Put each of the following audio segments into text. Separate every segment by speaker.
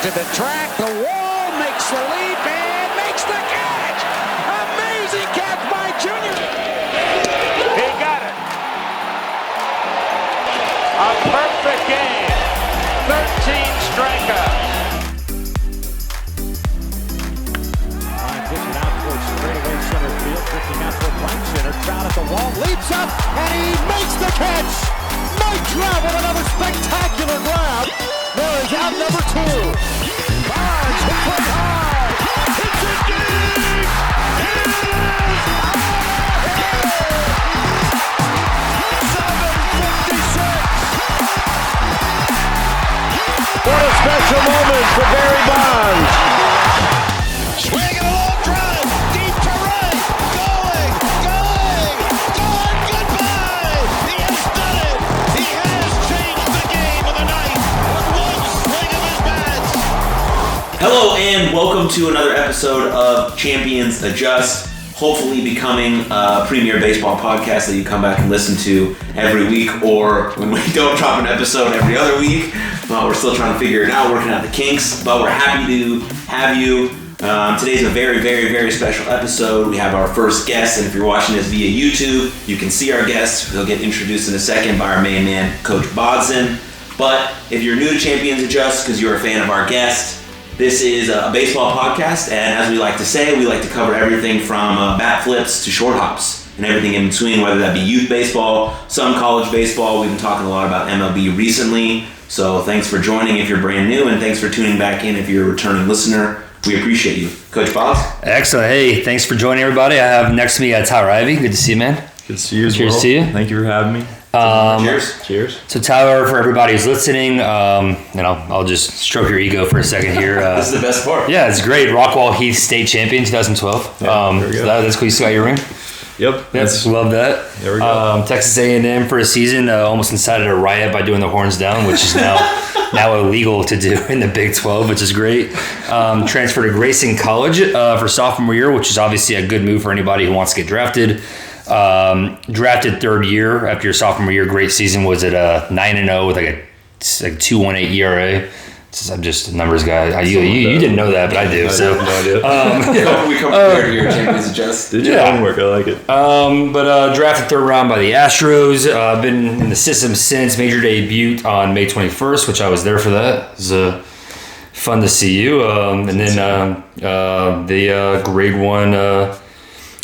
Speaker 1: to the track, the wall, makes the leap, and makes the catch! Amazing catch by Junior! He got it! A perfect game! 13 strikeouts! Line pitching out towards straightaway center field, drifting out toward right center, shot at the wall, leaps up, and he makes the catch! Mike Trout with another spectacular grab! There is out number 2. Bonds hit play high. Hits it deep. It is out of here. 7:56. What a special moment for Barry Bonds. Swinging a long drive. Deep to right. Going. Goodbye. He has done it. He has changed the game of the night.
Speaker 2: Hello and welcome to another episode of Champions Adjust, hopefully becoming a premier baseball podcast that you come back and listen to every week, or when we don't drop an episode every other week. Well, we're still trying to figure it out, working out the kinks, but we're happy to have you. Today's a very, very, very special episode. We have our first guest, and if you're watching this via YouTube, you can see our guest. He'll get introduced in a second by our main man, Coach Bodson. But if you're new to Champions Adjust because you're a fan of our guest, this is a baseball podcast, and as we like to say, we like to cover everything from bat flips to short hops and everything in between, whether that be youth baseball, some college baseball. We've been talking a lot about MLB recently, so thanks for joining if you're brand new, and thanks for tuning back in if you're a returning listener. We appreciate you. Coach Bob?
Speaker 3: Excellent. Hey, thanks for joining, everybody. I have next to me Tyler Ivey. Good to see you, man.
Speaker 4: Good to see you as
Speaker 3: Cheers
Speaker 4: well.
Speaker 3: to you.
Speaker 4: Thank you for having me. Cheers.
Speaker 3: So Tyler, for everybody who's listening, I'll just stroke your ego for a second here.
Speaker 2: This is the best part.
Speaker 3: Yeah, it's great. Rockwall Heath State Champion 2012.
Speaker 4: There we go.
Speaker 3: That's cool. You still got your ring?
Speaker 4: Yep.
Speaker 3: Yes, love that.
Speaker 4: There we go.
Speaker 3: Texas A&M for a season almost incited a riot by doing the horns down, which is now illegal to do in the Big 12, which is great. Transferred to Grayson College for sophomore year, which is obviously a good move for anybody who wants to get drafted. Drafted third year after your sophomore year. Great season. Was it 9-0 with like a 2.18 ERA? I'm just a numbers guy. You didn't know that, but I do. So
Speaker 2: we come prepared here at Champions Adjust.
Speaker 4: Did your homework? I like it.
Speaker 3: But drafted third round by the Astros. Been in the system since. Major debut on May 21st, which I was there for that. It was fun to see you. And then the grade 1 a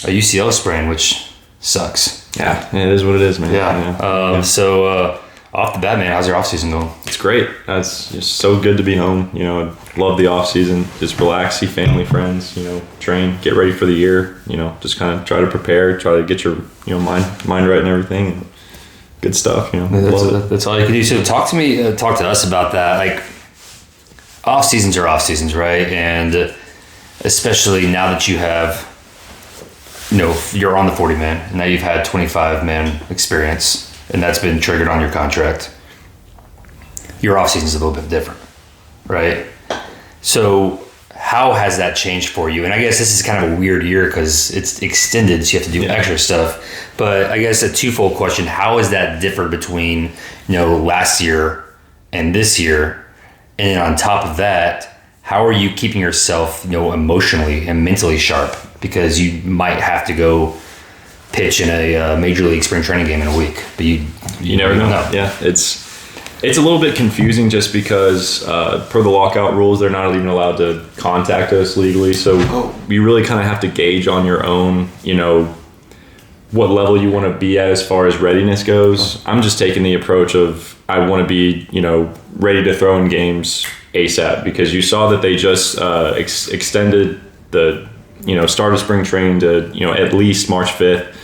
Speaker 3: UCL sprain, which sucks.
Speaker 4: Yeah, it is what it is, man.
Speaker 3: Yeah. So off the bat, man, how's your off season going?
Speaker 4: It's great. It's just so good to be home. Love the off season. Just relax, see family, friends. Train, get ready for the year. Just kind of try to prepare, try to get your mind right and everything. Good stuff.
Speaker 3: That's all you can do. So talk to us about that. Like, off seasons are off seasons, right? And especially now that you have, you're on the 40-man, and now you've had 25-man experience, and that's been triggered on your contract. Your off season is a little bit different, right? So how has that changed for you? And I guess this is kind of a weird year because it's extended, so you have to do extra stuff. But I guess a twofold question: how is that different between last year and this year? And then on top of that, how are you keeping yourself emotionally and mentally sharp? Because you might have to go pitch in a major league spring training game in a week, but you
Speaker 4: never know. Yeah, it's a little bit confusing just because per the lockout rules, they're not even allowed to contact us legally. So you really kind of have to gauge on your own, what level you want to be at as far as readiness goes. I'm just taking the approach of I want to be, ready to throw in games ASAP, because you saw that they just extended the start of spring training to at least March 5th.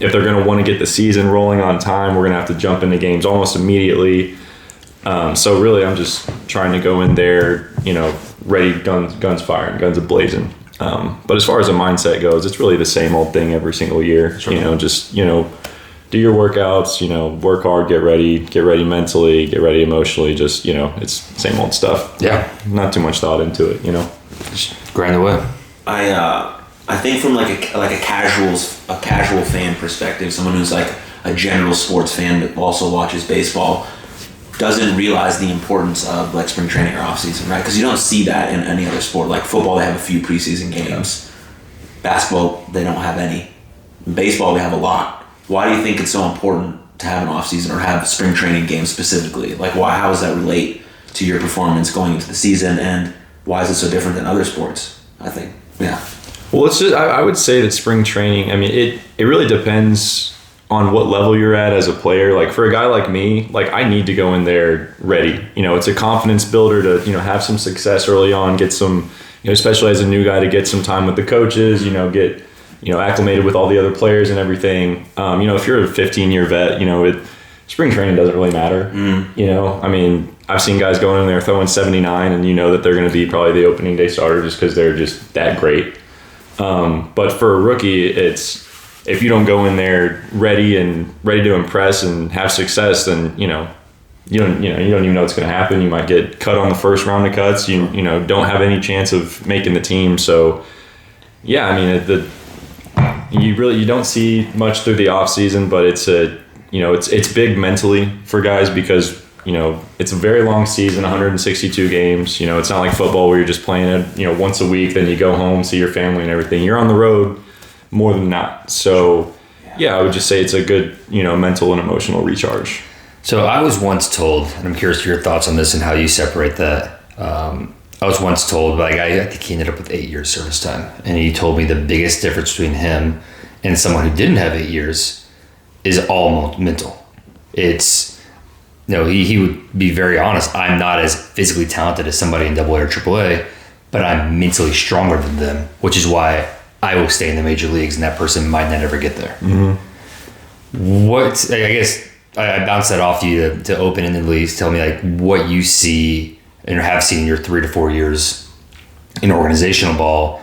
Speaker 4: If they're going to want to get the season rolling on time, we're going to have to jump into games almost immediately. So really, I'm just trying to go in there, ready, guns firing, guns a-blazing. But as far as the mindset goes, it's really the same old thing every single year. Sure. Just do your workouts, work hard, get ready mentally, get ready emotionally. Just it's the same old stuff.
Speaker 3: Yeah,
Speaker 4: not too much thought into it.
Speaker 3: Just grind away.
Speaker 2: I think from like a casual fan perspective, someone who's like a general sports fan but also watches baseball. doesn't realize the importance of like spring training or off season, right? Because you don't see that in any other sport. Like football, they have a few preseason games. Basketball, they don't have any. In baseball, we have a lot. Why do you think it's so important to have an off season or have spring training games specifically? Like, why? How does that relate to your performance going into the season, and why is it so different than other sports? I think, yeah.
Speaker 4: Well, it's just I would say that spring training. I mean, it really depends on what level you're at as a player. Like for a guy like me, like I need to go in there ready. You know, it's a confidence builder to, you know, have some success early on, get some, you know, especially as a new guy, to get some time with the coaches, you know, get, you know, acclimated with all the other players and everything. You know, if you're a 15-year vet, you know, spring training doesn't really matter. You know, I mean, I've seen guys going in there throwing 79 and you know that they're going to be probably the opening day starter just because they're just that great. But for a rookie, it's, if you don't go in there ready to impress and have success, then you don't even know what's going to happen. You might get cut on the first round of cuts. You don't have any chance of making the team. So yeah, I mean you don't see much through the off season, but it's big mentally for guys because you know it's a very long season, 162 games. You know, it's not like football where you're just playing it, you know, once a week, then you go home, see your family and everything. You're on the road more than not. So yeah, I would just say it's a good, you know, mental and emotional recharge.
Speaker 3: So I was once told, and I'm curious to your thoughts on this and how you separate that. I was once told by a guy, I think he ended up with 8 years service time, and he told me the biggest difference between him and someone who didn't have 8 years is all mental. It's, you know, he would be very honest. I'm not as physically talented as somebody in AA or AAA, but I'm mentally stronger than them, which is why I will stay in the major leagues and that person might not ever get there. What, I guess I bounce that off you to open-ended leagues. Tell me like what you see and have seen in your 3 to 4 years in organizational ball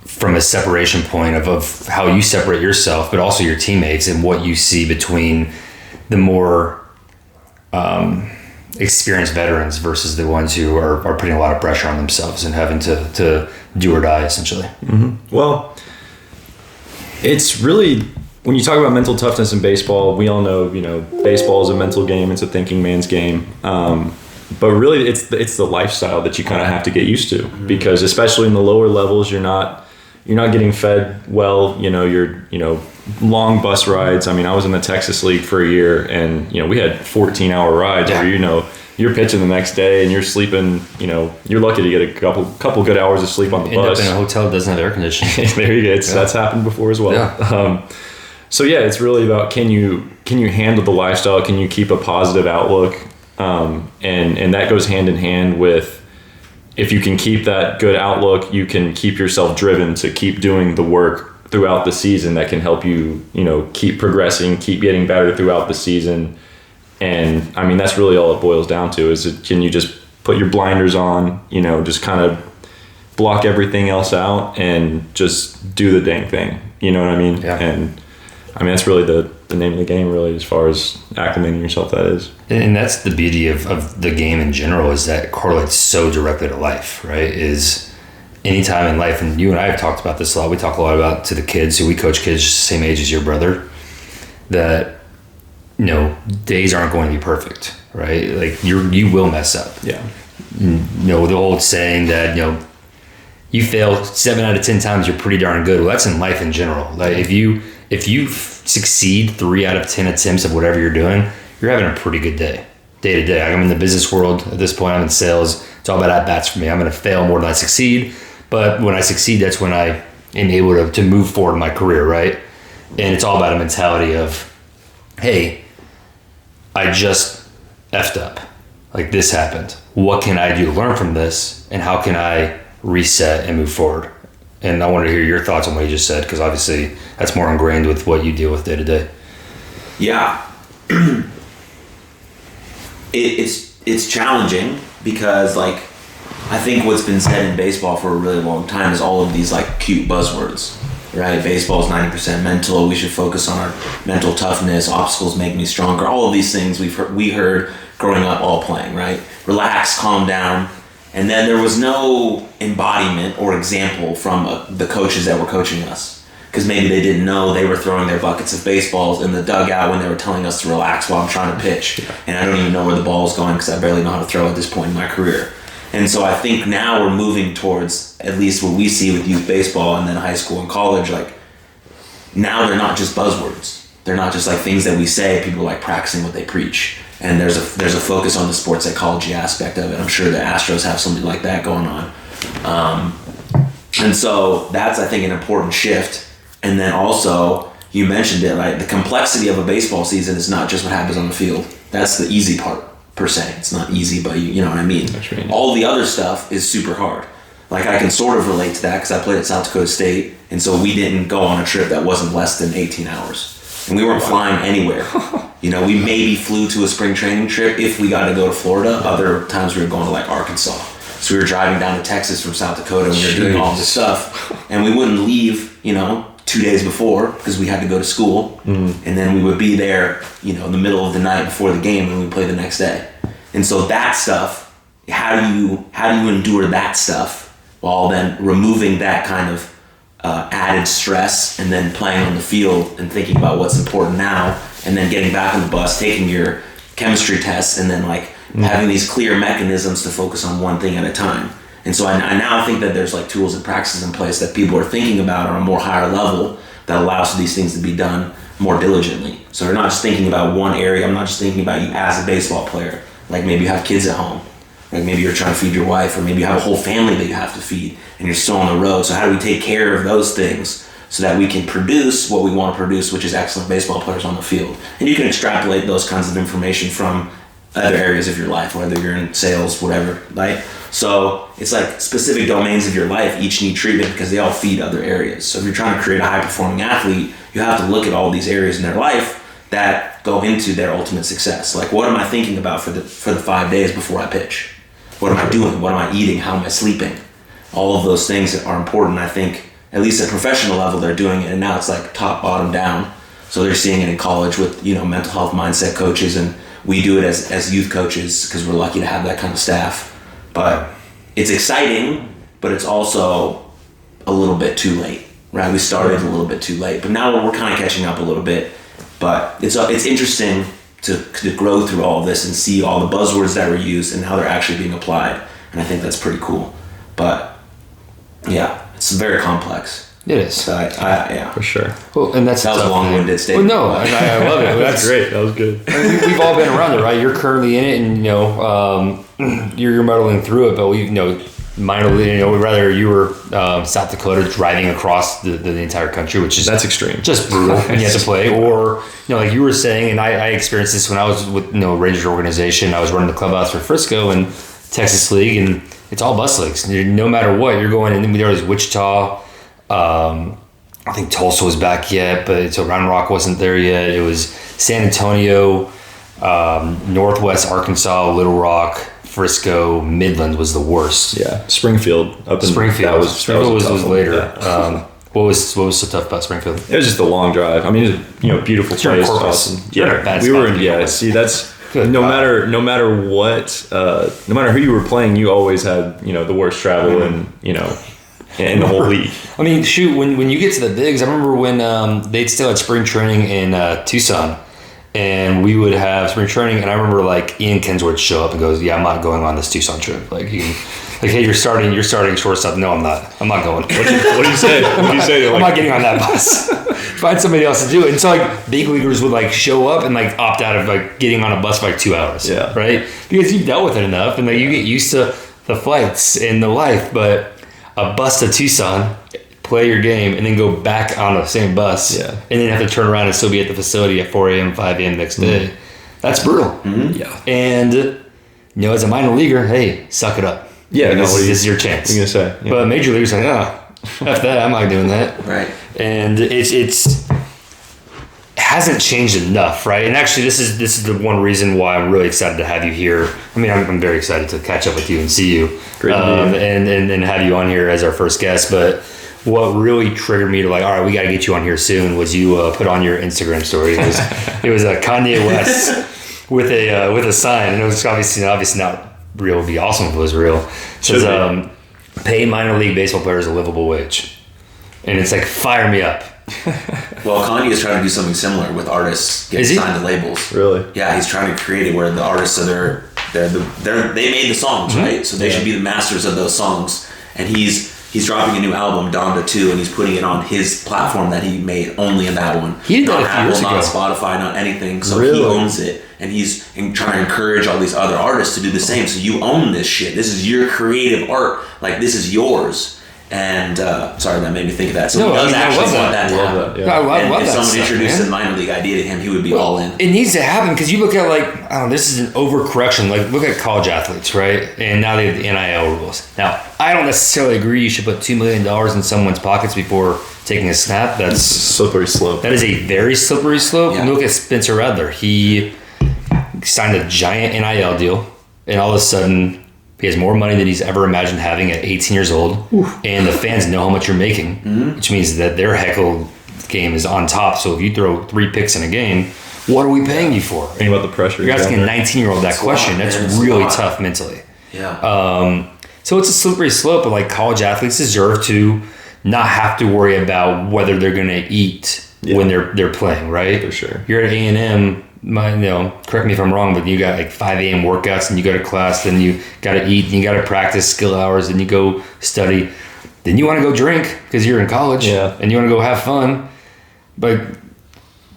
Speaker 3: from a separation point of how you separate yourself, but also your teammates, and what you see between the more experienced veterans versus the ones who are putting a lot of pressure on themselves and having to do or die, essentially.
Speaker 4: Well, it's really, when you talk about mental toughness in baseball, we all know, you know, baseball is a mental game. It's a thinking man's game. But really it's the lifestyle that you kind of have to get used to, because especially in the lower levels, you're not getting fed well. You know, long bus rides. I mean, I was in the Texas League for a year, and you know, we had 14-hour rides where, you know, you're pitching the next day and you're sleeping, you know, you're lucky to get a couple good hours of sleep on the bus.
Speaker 3: End up in a hotel that doesn't have air conditioning.
Speaker 4: There you go. That's happened before as well.
Speaker 3: Yeah.
Speaker 4: So yeah, it's really about, can you handle the lifestyle? Can you keep a positive outlook? And that goes hand in hand with, if you can keep that good outlook, you can keep yourself driven to keep doing the work throughout the season that can help you, you know, keep progressing, keep getting better throughout the season. And I mean, that's really all it boils down to, can you just put your blinders on, you know, just kind of block everything else out and just do the dang thing. You know what I mean?
Speaker 3: Yeah.
Speaker 4: And I mean, that's really the name of the game, really, as far as acclimating yourself, that is.
Speaker 3: And that's the beauty of the game in general, is that it correlates so directly to life, right? Is anytime in life, and you and I have talked about this a lot, we talk a lot about to the kids, who we coach kids the same age as your brother, that, you know, days aren't going to be perfect, right? Like you will mess up.
Speaker 4: Yeah.
Speaker 3: You know, the old saying that, you know, you fail 7 out of 10 times, you're pretty darn good. Well, that's in life in general. Like if you succeed 3 out of 10 attempts of whatever you're doing, you're having a pretty good day to day. I'm in the business world at this point. I'm in sales. It's all about at-bats for me. I'm going to fail more than I succeed. But when I succeed, that's when I am able to move forward in my career, right? And it's all about a mentality of, hey, I just effed up. Like, this happened. What can I do to learn from this? And how can I reset and move forward? And I wanted to hear your thoughts on what you just said, because obviously that's more ingrained with what you deal with day to day.
Speaker 2: Yeah. It's challenging because, like, I think what's been said in baseball for a really long time is all of these, like, cute buzzwords, right? Baseball is 90% mental. We should focus on our mental toughness. Obstacles make me stronger. All of these things we heard growing up, all playing, right? Relax, calm down. And then there was no embodiment or example from the coaches that were coaching us. because maybe they didn't know they were throwing their buckets of baseballs in the dugout when they were telling us to relax while I'm trying to pitch. And I don't even know where the ball is going because I barely know how to throw at this point in my career. And so I think now we're moving towards, at least what we see with youth baseball and then high school and college, like now they're not just buzzwords. They're not just like things that we say, people are like practicing what they preach. And there's a focus on the sports psychology aspect of it. I'm sure the Astros have something like that going on. And so that's, I think, an important shift. And then also, you mentioned it, like the complexity of a baseball season is not just what happens on the field. That's the easy part, per se. It's not easy, but you know what I mean.
Speaker 4: Right.
Speaker 2: All the other stuff is super hard. Like I can sort of relate to that because I played at South Dakota State, and so we didn't go on a trip that wasn't less than 18 hours. And we weren't flying anywhere. You know, we maybe flew to a spring training trip if we got to go to Florida. Other times we were going to like Arkansas. So we were driving down to Texas from South Dakota and we were doing all this stuff. And we wouldn't leave, 2 days before because we had to go to school. And then we would be there, in the middle of the night before the game and we'd play the next day. And so that stuff, how do you endure that stuff while then removing that kind of added stress and then playing on the field and thinking about what's important now and then getting back on the bus, taking your chemistry tests and then having these clear mechanisms to focus on one thing at a time. And so I now think that there's like tools and practices in place that people are thinking about on a more higher level that allows for these things to be done more diligently. So we're not just thinking about one area. I'm not just thinking about you as a baseball player. Like maybe you have kids at home. Like maybe you're trying to feed your wife, or maybe you have a whole family that you have to feed and you're still on the road. So how do we take care of those things so that we can produce what we want to produce, which is excellent baseball players on the field? And you can extrapolate those kinds of information from other areas of your life, whether you're in sales, whatever, right? So it's like specific domains of your life each need treatment because they all feed other areas. So if you're trying to create a high-performing athlete, you have to look at all these areas in their life that go into their ultimate success. Like, what am I thinking about for the 5 days before I pitch? What am I doing? What am I eating? How am I sleeping? All of those things are important. I think, at least at professional level, they're doing it, and now it's like top, bottom, down. So they're seeing it in college with, mental health mindset coaches, and we do it as youth coaches because we're lucky to have that kind of staff. But it's exciting, but it's also a little bit too late, right? We started a little bit too late, but now we're kind of catching up a little bit. But it's interesting to grow through all of this and see all the buzzwords that were used and how they're actually being applied. And I think that's pretty cool. But yeah, it's very complex.
Speaker 3: It is.
Speaker 2: So yeah,
Speaker 4: For sure.
Speaker 3: Well, and that
Speaker 2: was a long-winded statement.
Speaker 3: Well, no, I love it.
Speaker 4: That's great. That was good.
Speaker 3: We've all been around it, right? You're currently in it, and you're muddling through it. But minor league, rather you were South Dakota driving across the entire country, which is
Speaker 4: That's extreme.
Speaker 3: just brutal when you have to play. Or like you were saying, and I experienced this when I was with Rangers organization. I was running the clubhouse for Frisco and Texas League, and it's all bus leagues. No matter what, you're going. And then there was Wichita. I think Tulsa was back yet, but so Round Rock wasn't there yet. It was San Antonio, Northwest Arkansas, Little Rock, Frisco, Midland was the worst.
Speaker 4: Yeah, Springfield up in
Speaker 3: Springfield. Springfield was later.
Speaker 4: Yeah.
Speaker 3: What was so tough about Springfield?
Speaker 4: It was just a long drive. I mean, it was a beautiful
Speaker 3: You're in
Speaker 4: place.
Speaker 3: Corpus.
Speaker 4: Awesome.
Speaker 3: You're in a
Speaker 4: Yeah,
Speaker 3: bad
Speaker 4: we
Speaker 3: spot
Speaker 4: were
Speaker 3: to
Speaker 4: in.
Speaker 3: be
Speaker 4: Yeah,
Speaker 3: in.
Speaker 4: see, that's
Speaker 3: Good
Speaker 4: no
Speaker 3: God.
Speaker 4: matter what, no matter who you were playing, you always had the worst travel and in the whole league.
Speaker 3: I mean, shoot, when you get to the bigs, I remember when they'd still had spring training in Tucson, and we would have spring training, and I remember like Ian Kinsworth would show up and goes, "Yeah, I'm not going on this Tucson trip." Like, hey, you're starting shortstop. No, I'm not going.
Speaker 4: What do you say? What do you say?
Speaker 3: I'm not getting on that bus. Find somebody else to do it. And so like big leaguers would like show up and like opt out of like getting on a bus for like 2 hours.
Speaker 4: Yeah.
Speaker 3: Right? Because you've dealt with it enough and like you get used to the flights and the life, but a bus to Tucson, play your game, and then go back on the same bus,
Speaker 4: Yeah.
Speaker 3: and then have to turn around and still be at the facility at 4 a.m., 5 a.m. next day. That's brutal.
Speaker 4: Mm-hmm. Yeah.
Speaker 3: And, as a minor leaguer, hey, suck it up.
Speaker 4: Yeah,
Speaker 3: This is your chance.
Speaker 4: What are you gonna say? Yeah.
Speaker 3: But major leaguers are like, F that, I'm not doing that.
Speaker 2: Right.
Speaker 3: And it hasn't changed enough, right? And actually, this is the one reason why I'm really excited to have you here. I mean, I'm very excited to catch up with you and see you,
Speaker 4: Great to be here.
Speaker 3: and have you on here as our first guest. But what really triggered me to like, all right, we got to get you on here soon, was you put on your Instagram story. It was Kanye West with a sign, and it was obviously not real. It'd be awesome if it was real. It says, pay minor league baseball players a livable wage. And it's like, fire me up.
Speaker 2: Well, Kanye is trying to do something similar with artists getting signed to labels.
Speaker 4: Really?
Speaker 2: Yeah, he's trying to create it where the artists are they made the songs, right? So they should be the masters of those songs. And he's dropping a new album, Donda 2, and he's putting it on his platform that he made only in that one.
Speaker 3: He did that
Speaker 2: not
Speaker 3: a few
Speaker 2: Apple,
Speaker 3: years
Speaker 2: not
Speaker 3: ago.
Speaker 2: Spotify, not anything. So
Speaker 4: Really?
Speaker 2: he owns it, and he's trying to encourage all these other artists to do the same. So you own this shit. This is your creative art. Like, this is yours. And sorry, that made me think of that. So
Speaker 3: No,
Speaker 2: he does
Speaker 3: I
Speaker 2: actually
Speaker 3: love
Speaker 2: want
Speaker 3: that.
Speaker 2: that to
Speaker 4: Love
Speaker 2: happen.
Speaker 4: that, yeah.
Speaker 3: I love
Speaker 2: If
Speaker 3: that
Speaker 2: someone
Speaker 3: stuff,
Speaker 2: introduced
Speaker 3: man.
Speaker 2: a minor league idea to him, he would be all in.
Speaker 3: It needs to happen because you look at like, I don't know, this is an overcorrection. Like, look at college athletes, right? And now they have the NIL rules. Now, I don't necessarily agree you should put $2 million in someone's pockets before taking a snap. That's
Speaker 4: Slippery slope.
Speaker 3: That is a very slippery slope.
Speaker 2: Yeah.
Speaker 3: Look at Spencer Rattler. He signed a giant NIL deal, and all of a sudden, he has more money than he's ever imagined having at 18 years old. And the fans know how much you're making, which means that their heckle game is on top. So if you throw 3 picks in a game, what are we paying you for?
Speaker 4: Think about the pressure.
Speaker 3: You're asking a
Speaker 4: down there.
Speaker 3: 19-year-old that question.
Speaker 2: lot,
Speaker 3: That's
Speaker 2: man. It's a
Speaker 3: really
Speaker 2: lot.
Speaker 3: tough mentally.
Speaker 2: Yeah.
Speaker 3: So it's a slippery slope, but like college athletes deserve to not have to worry about whether they're going to eat when they're playing, right?
Speaker 4: For sure.
Speaker 3: You're at A&M, correct me if I'm wrong, but you got like 5 a.m. workouts, and you go to class, then you got to eat, and you got to practice skill hours, and you go study. Then you want to go drink because you're in college, and you want to go have fun. But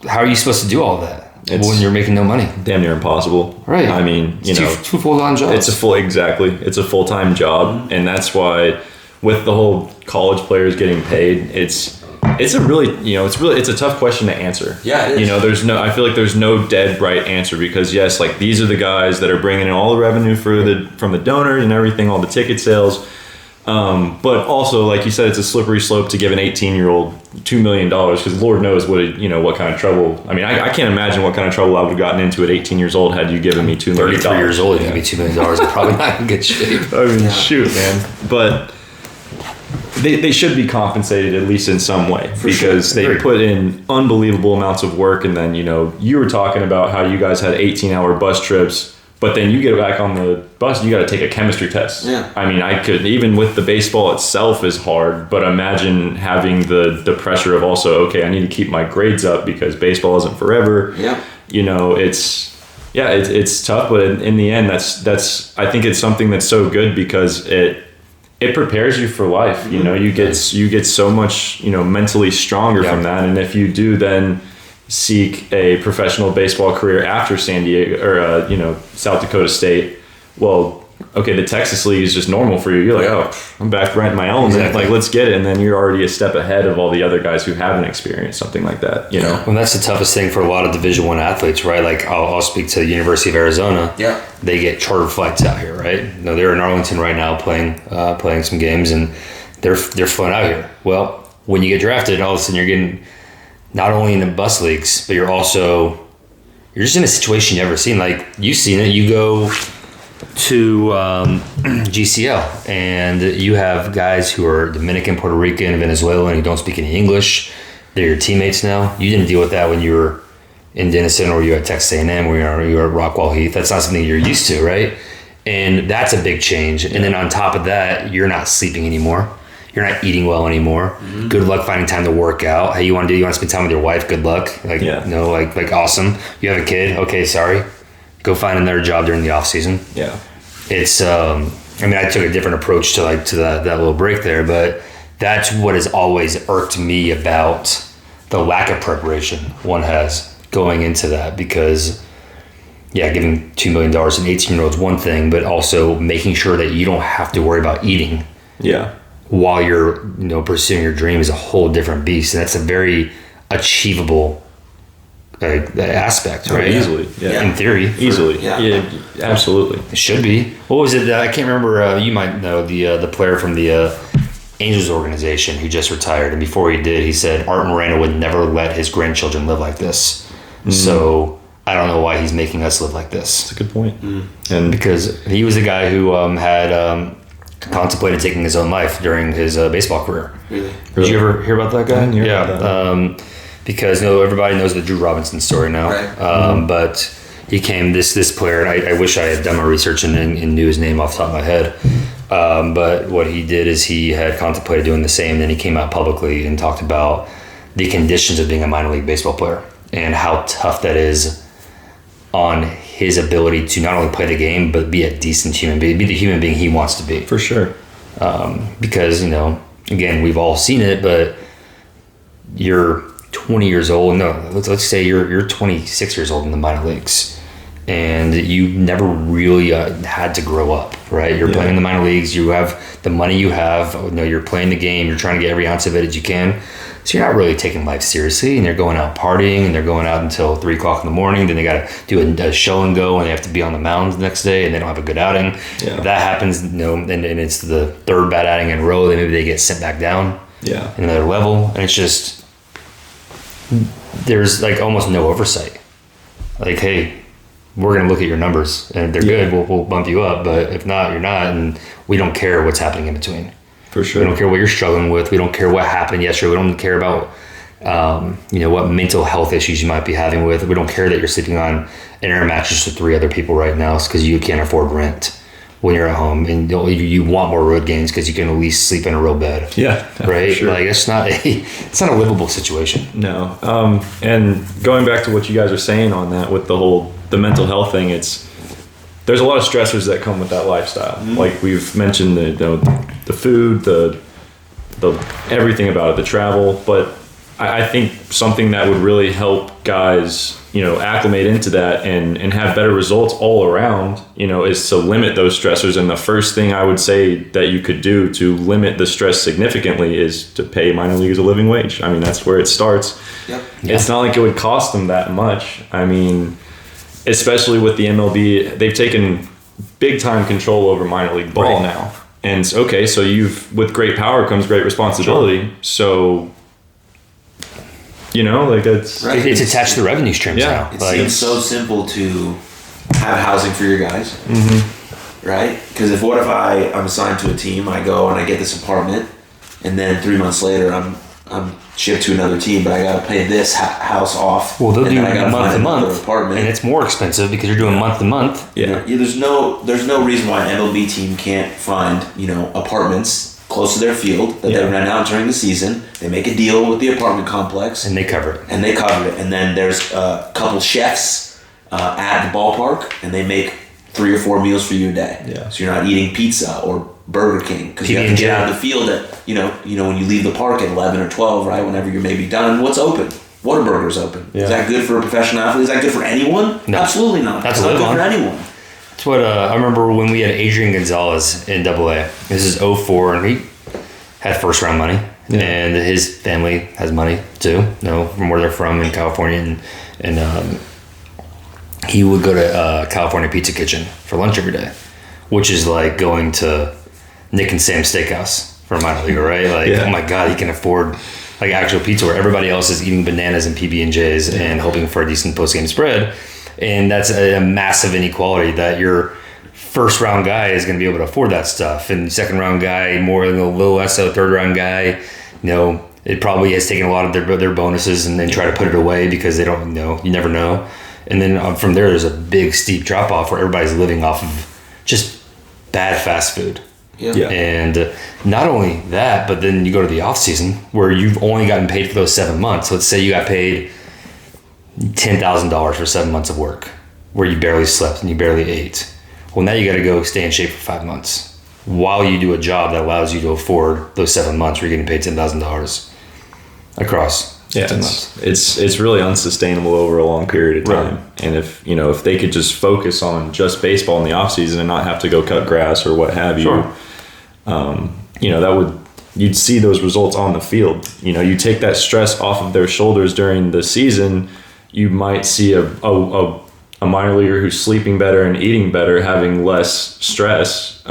Speaker 3: how are you supposed to do all that when you're making no money?
Speaker 4: Damn near impossible.
Speaker 3: Right.
Speaker 4: I mean,
Speaker 3: It's two full-time jobs.
Speaker 4: It's a full-time job, and that's why with the whole college players getting paid, it's a really it's a tough question to answer.
Speaker 2: Yeah, it is.
Speaker 4: I feel like there's no dead right answer, because yes, like these are the guys that are bringing in all the revenue from the donors and everything, all the ticket sales. But also, like you said, it's a slippery slope to give an 18-year-old $2 million, because Lord knows what kind of trouble. I mean, I can't imagine what kind of trouble I would have gotten into at 18 years old had you given me $2 million.
Speaker 3: 33 years old, if you give me $2 million, I'm probably not in good shape.
Speaker 4: I mean, shoot, man. But they should be compensated at least in some way, because they put in unbelievable amounts of work. And then, you were talking about how you guys had 18-hour bus trips, but then you get back on the bus, you got to take a chemistry test.
Speaker 2: Yeah.
Speaker 4: I mean, even with the baseball itself is hard, but imagine having the pressure of also, okay, I need to keep my grades up because baseball isn't forever.
Speaker 2: Yeah.
Speaker 4: It's tough, but in the end, that's I think it's something that's so good, because it prepares you for life. You get so much, mentally stronger from that. And if you do then seek a professional baseball career after San Diego or South Dakota State, well, okay, the Texas League is just normal for you. You're like, oh, I'm back right in my element.
Speaker 3: Exactly.
Speaker 4: Like, let's get it. And then you're already a step ahead of all the other guys who haven't experienced something like that.
Speaker 3: Well, that's the toughest thing for a lot of Division I athletes, right? Like I'll speak to the University of Arizona.
Speaker 2: Yeah.
Speaker 3: They get charter flights out here, right? No, they're in Arlington right now playing some games, and they're flown out here. Well, when you get drafted, all of a sudden you're getting not only in the bus leagues, but you're just in a situation you've never seen. Like, you've seen it. You go to GCL, and you have guys who are Dominican, Puerto Rican, Venezuelan, who don't speak any English. They're your teammates now. You didn't deal with that when you were in Denison, or you were at Texas A&M, or you were at Rockwall Heath. That's not something you're used to, right? And that's a big change. And then on top of that, you're not sleeping anymore. You're not eating well anymore. Mm-hmm. Good luck finding time to work out. Hey, you want to spend time with your wife? Good luck. Like awesome. You have a kid? Okay, sorry. Go find another job during the off season.
Speaker 4: Yeah.
Speaker 3: It's I took a different approach to that little break there, but that's what has always irked me about the lack of preparation one has going into that, because giving $2 million to an 18-year-old is one thing, but also making sure that you don't have to worry about eating.
Speaker 4: Yeah.
Speaker 3: While you're pursuing your dream is a whole different beast, and that's a very achievable aspect, right?
Speaker 4: Easily, yeah.
Speaker 3: In theory,
Speaker 4: easily,
Speaker 2: yeah,
Speaker 4: absolutely.
Speaker 3: It should be. What was it? I can't remember. You might know the player from the Angels organization who just retired, and before he did, he said Art Moreno would never let his grandchildren live like this. Mm-hmm. So I don't know why he's making us live like this.
Speaker 4: That's a good point.
Speaker 3: And because he was a guy who had contemplated taking his own life during his baseball career.
Speaker 2: Really?
Speaker 3: Did you ever hear about that guy?
Speaker 4: I didn't hear about that.
Speaker 3: Because everybody knows the Drew Robinson story now.
Speaker 2: Right.
Speaker 3: But he came this player, and I wish I had done my research and knew his name off the top of my head. But what he did is he had contemplated doing the same, and then he came out publicly and talked about the conditions of being a minor league baseball player and how tough that is on his ability to not only play the game but be a decent human being, be the human being he wants to be.
Speaker 4: For sure.
Speaker 3: Because, you know, again, we've all seen it, but you're 20 years old. No, let's say you're 26 years old in the minor leagues, and you never really had to grow up, right? You're playing in the minor leagues. You have the money you have. You know, you're playing the game. You're trying to get every ounce of it as you can. So you're not really taking life seriously, and they're going out partying, and they're going out until 3 o'clock in the morning. Then they got to do a show and go, and they have to be on the mound the next day, and they don't have a good outing. Yeah. If that happens, you know, and it's the third bad outing in a row, then maybe they get sent back down in another level. And it's just, there's like almost no oversight. Like, hey, we're going to look at your numbers, and if they're good, we'll bump you up. But if not, you're not, and we don't care what's happening in between.
Speaker 4: For sure.
Speaker 3: We don't care what you're struggling with. We don't care what happened yesterday. We don't care about, you know, what mental health issues you might be having with. We don't care that you're sleeping on an air mattress with 3 other people right now because you can't afford rent when you're at home, and you want more road games because you can at least sleep in a real bed.
Speaker 4: Yeah,
Speaker 3: right.
Speaker 4: Sure.
Speaker 3: Like it's not a livable situation.
Speaker 4: No. And going back to what you guys are saying on that with the mental health thing, there's a lot of stressors that come with that lifestyle. Mm-hmm. Like we've mentioned the food, the everything about it, the travel. But I think something that would really help guys, you know, acclimate into that and have better results all around, you know, is to limit those stressors. And the first thing I would say that you could do to limit the stress significantly is to pay minor leaguers a living wage. I mean, that's where it starts. Yep. It's not like it would cost them that much. I mean, especially with the MLB, they've taken big time control over minor league ball now. And okay, so with great power comes great responsibility. Sure. So, you know, like it's
Speaker 3: attached to the revenue streams now.
Speaker 2: It seems so simple to have housing for your guys, right? Because what if I'm assigned to a team, I go and I get this apartment, and then 3 months later I'm shipped to another team, but I got to pay this house off.
Speaker 3: Well, they'll do month to month,
Speaker 2: apartment,
Speaker 3: and it's more expensive because you're doing month to month.
Speaker 2: Yeah. There's no reason why an MLB team can't find, you know, apartments close to their field that they rent out during the season. They make a deal with the apartment complex,
Speaker 3: and they cover it.
Speaker 2: And then there's a couple chefs at the ballpark, and they make 3 or 4 meals for you a day. Yeah. So you're not eating pizza or Burger King because you have to get out of the field at you know when you leave the park at 11 or 12, right? Whenever you're maybe done. What's open? Whataburger's open. Yeah. Is that good for a professional athlete? Is that good for anyone? No. Absolutely not. That's not good for anyone.
Speaker 3: That's what I remember when we had Adrian Gonzalez in AA. This is 04, and he had first round money, and his family has money too. You know, from where they're from in California, and he would go to California Pizza Kitchen for lunch every day, which is like going to Nick and Sam's Steakhouse for a minor leaguer, right? Like, oh my God, he can afford like actual pizza where everybody else is eating bananas and PB&Js and hoping for a decent post-game spread. And that's a massive inequality that your first round guy is going to be able to afford that stuff. And second round guy, more a little less so, third round guy, you know, it probably has taken a lot of their bonuses and then try to put it away because they don't know, you never know. And then from there, there's a big steep drop off where everybody's living off of just bad fast food. Yeah. And not only that, but then you go to the off season where you've only gotten paid for those 7 months. Let's say you got paid $10,000 for 7 months of work where you barely slept and you barely ate. Well, now you got to go stay in shape for 5 months while you do a job that allows you to afford those 7 months where you're getting paid $10,000 across 10 months.
Speaker 4: It's really unsustainable over a long period of time. Right. And if they could just focus on just baseball in the off season and not have to go cut grass or what have you, you'd see those results on the field. You know, you take that stress off of their shoulders during the season, you might see a minor leaguer who's sleeping better and eating better, having less stress.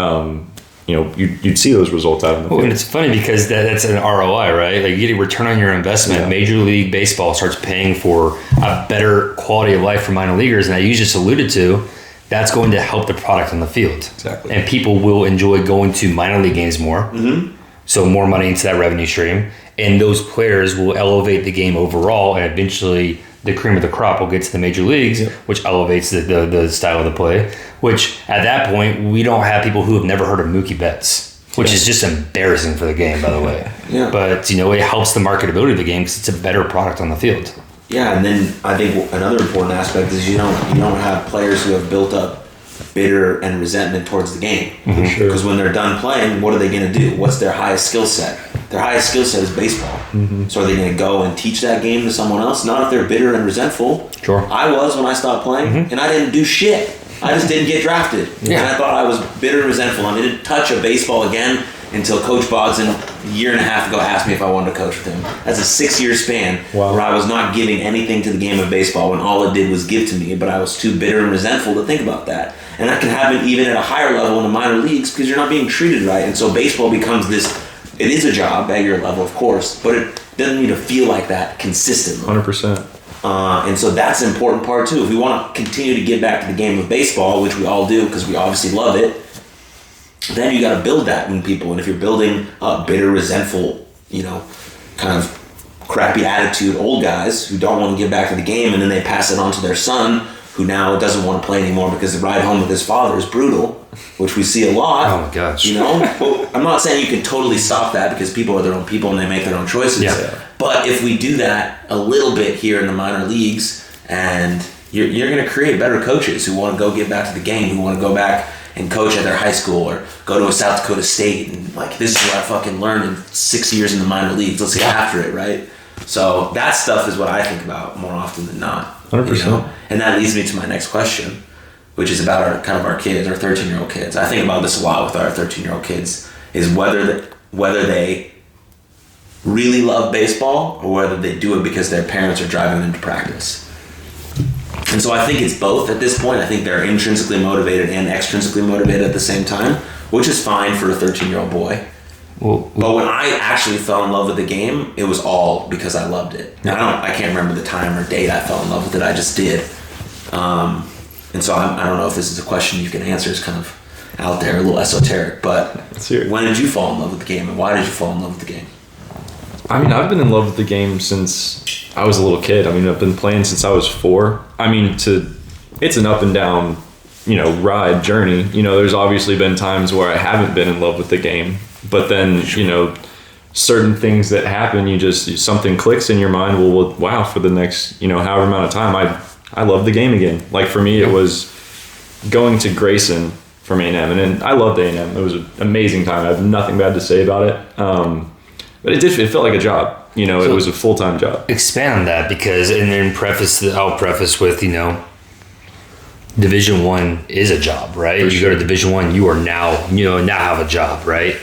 Speaker 4: You'd see those results out of the field.
Speaker 3: And it's funny because that's an ROI, right? Like you get a return on your investment. Yeah. Major League Baseball starts paying for a better quality of life for minor leaguers, and you just alluded to, that's going to help the product on the field.
Speaker 4: Exactly.
Speaker 3: And people will enjoy going to minor league games more. Mm-hmm. So more money into that revenue stream. And those players will elevate the game overall, and eventually the cream of the crop will get to the major leagues, which elevates the style of the play, which at that point, we don't have people who have never heard of Mookie Betts which is just embarrassing for the game, by the way.
Speaker 2: Yeah.
Speaker 3: But, it helps the marketability of the game because it's a better product on the field.
Speaker 2: Yeah, and then I think another important aspect is you don't have players who have built up bitter and resentment towards the game.
Speaker 3: Mm-hmm.
Speaker 4: Sure.
Speaker 2: Because when they're done playing, what are they going to do? What's their highest skill set? Their highest skill set is baseball.
Speaker 4: Mm-hmm.
Speaker 2: So are they going to go and teach that game to someone else? Not if they're bitter and resentful.
Speaker 3: Sure.
Speaker 2: I was when I stopped playing, and I didn't do shit. I just didn't get drafted.
Speaker 3: Yeah.
Speaker 2: And I thought I was bitter and resentful. I didn't touch a baseball again until Coach Bogdan a year and a half ago asked me if I wanted to coach with him. That's a 6-year span where I was not giving anything to the game of baseball when all it did was give to me, but I was too bitter and resentful to think about that. And that can happen even at a higher level in the minor leagues because you're not being treated right. And so baseball becomes this, it is a job at your level, of course, but it doesn't need to feel like that consistently.
Speaker 4: 100%.
Speaker 2: And so that's an important part too. If we want to continue to get back to the game of baseball, which we all do because we obviously love it, then you got to build that in people. And if you're building bitter, resentful, kind of crappy attitude old guys who don't want to get back to the game, and then they pass it on to their son who now doesn't want to play anymore because the ride home with his father is brutal, which we see a lot.
Speaker 3: Oh my gosh.
Speaker 2: Well, I'm not saying you can totally stop that because people are their own people and they make their own choices.
Speaker 3: Yeah.
Speaker 2: But if we do that a little bit here in the minor leagues, and you're going to create better coaches who want to go get back to the game, who want to go back and coach at their high school or go to a South Dakota State and this is what I fucking learned in 6 years in the minor leagues. Let's get after it, right? So that stuff is what I think about more often than not.
Speaker 4: 100%.
Speaker 2: And that leads me to my next question, which is about our kids, our 13-year-old kids. I think about this a lot with our 13-year-old kids, is whether they really love baseball or whether they do it because their parents are driving them to practice. And so I think it's both at this point. I think they're intrinsically motivated and extrinsically motivated at the same time, which is fine for a 13-year-old boy. But when I actually fell in love with the game, it was all because I loved it. I can't remember the time or date I fell in love with it. I just did. And so I don't know if this is a question you can answer. It's kind of out there, a little esoteric. But when did you fall in love with the game, and why did you fall in love with the game?
Speaker 4: I mean, I've been in love with the game since I was a little kid. I mean, I've been playing since I was 4. I mean, it's an up and down, ride journey. There's obviously been times where I haven't been in love with the game, but then, certain things that happen, something clicks in your mind. Well, wow, for the next, however amount of time, I love the game again. Like for me, it was going to Grayson from A&M, and I loved A&M. It was an amazing time. I have nothing bad to say about it. But it felt like a job. It was a full-time job.
Speaker 3: Expand on that because, and then I'll preface with, Division I is a job, right? You go to Division I, you are now have a job, right?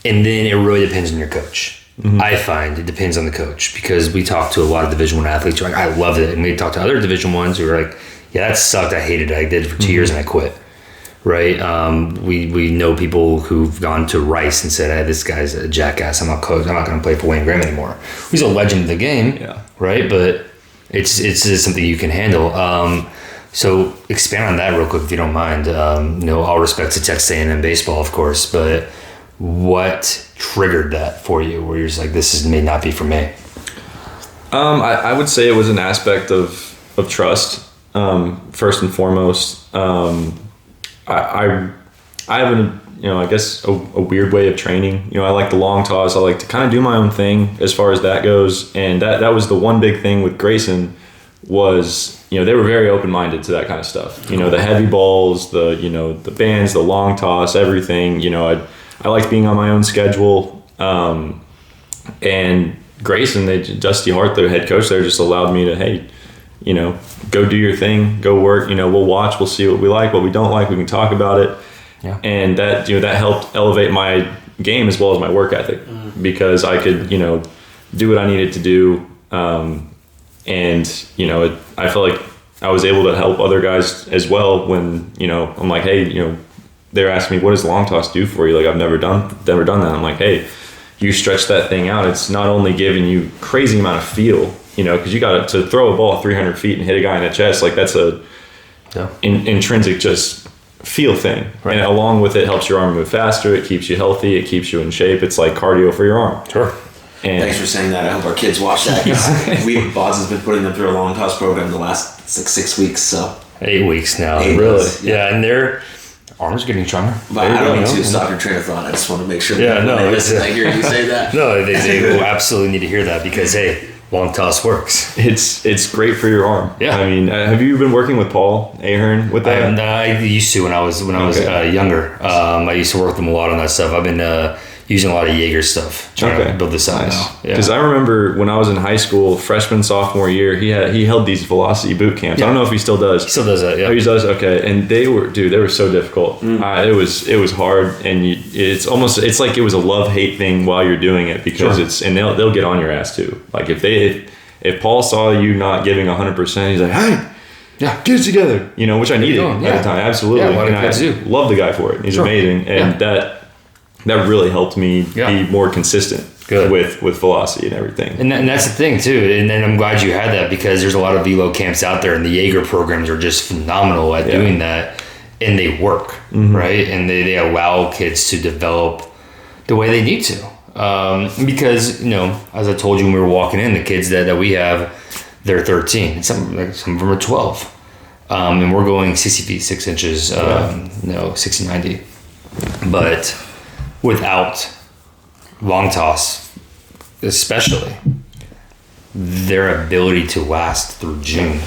Speaker 3: And then it really depends on your coach. Mm-hmm. I find it depends on the coach because we talk to a lot of Division I athletes who are like, I love it. And we talk to other Division I's who are like, yeah, that sucked. I hated it. I did it for 2 years and I quit. Right? We know people who've gone to Rice and said, hey, this guy's a jackass. I'm not going to play for Wayne Graham anymore. He's a legend of the game, right? But it's just something you can handle. So expand on that real quick if you don't mind. All respect to Texas A&M baseball, of course, but what triggered that for you where you're just like, this may not be for me?
Speaker 4: I would say it was an aspect of trust, first and foremost. I have I guess a weird way of training. I like the long toss. I like to kind of do my own thing as far as that goes. And that was the one big thing with Grayson was, they were very open-minded to that kind of stuff. The heavy balls, the bands, the long toss, everything. I liked being on my own schedule. And Grayson, Dusty Hart, the head coach there, just allowed me to, hey, go do your thing, go work, we'll watch, we'll see what we like, what we don't like, we can talk about it. Yeah. And that, that helped elevate my game as well as my work ethic because I could, do what I needed to do. I felt like I was able to help other guys as well when, I'm like, hey, they're asking me, what does long toss do for you? Like, I've never done that. I'm like, hey, you stretch that thing out. It's not only giving you crazy amount of feel, because you got to throw a ball 300 feet and hit a guy in the chest. Like that's a intrinsic just feel thing. Right. And along with it helps your arm move faster. It keeps you healthy. It keeps you in shape. It's like cardio for your arm.
Speaker 3: Sure.
Speaker 2: And thanks for saying that. I hope our kids watch that. Boz has been putting them through a long toss program the last 6 weeks. So
Speaker 3: 8 weeks now.
Speaker 2: 8
Speaker 3: really?
Speaker 2: weeks,
Speaker 3: yeah. And they're arms are getting stronger.
Speaker 2: But I don't mean to stop your train of thought. I just want to make sure that
Speaker 3: no,
Speaker 2: when they listen, I hear you say that.
Speaker 3: No, they will absolutely need to hear that because, hey, long toss works.
Speaker 4: It's great for your arm.
Speaker 3: Yeah.
Speaker 4: I mean, have you been working with Paul Ahern with that?
Speaker 3: I used to when I was younger. I used to work with him a lot on that stuff. I've been using a lot of Jaeger stuff trying to build this out now.
Speaker 4: Because I remember when I was in high school, freshman, sophomore year, he held these velocity boot camps.
Speaker 3: Yeah.
Speaker 4: I don't know if he still does.
Speaker 3: He still does that, yeah.
Speaker 4: Oh, he does? Okay. And they were so difficult. It was hard, and it's like it was a love-hate thing while you're doing it because they'll get on your ass too. Like if Paul saw you not giving 100%, he's like, hey, get it together, which I needed at the time. Absolutely.
Speaker 3: Yeah, a lot of kids do.
Speaker 4: Love the guy for it. He's amazing. And that really helped me be more consistent with velocity and everything.
Speaker 3: And that's the thing too. And then I'm glad you had that because there's a lot of velo camps out there and the Jaeger programs are just phenomenal at doing that, and they work, right? And they allow kids to develop the way they need to. Because, as I told you when we were walking in, the kids that we have, they're 13. And some of them are 12. And we're going 60 feet, 6 inches, 60, 90. But without long toss, especially, their ability to last through June,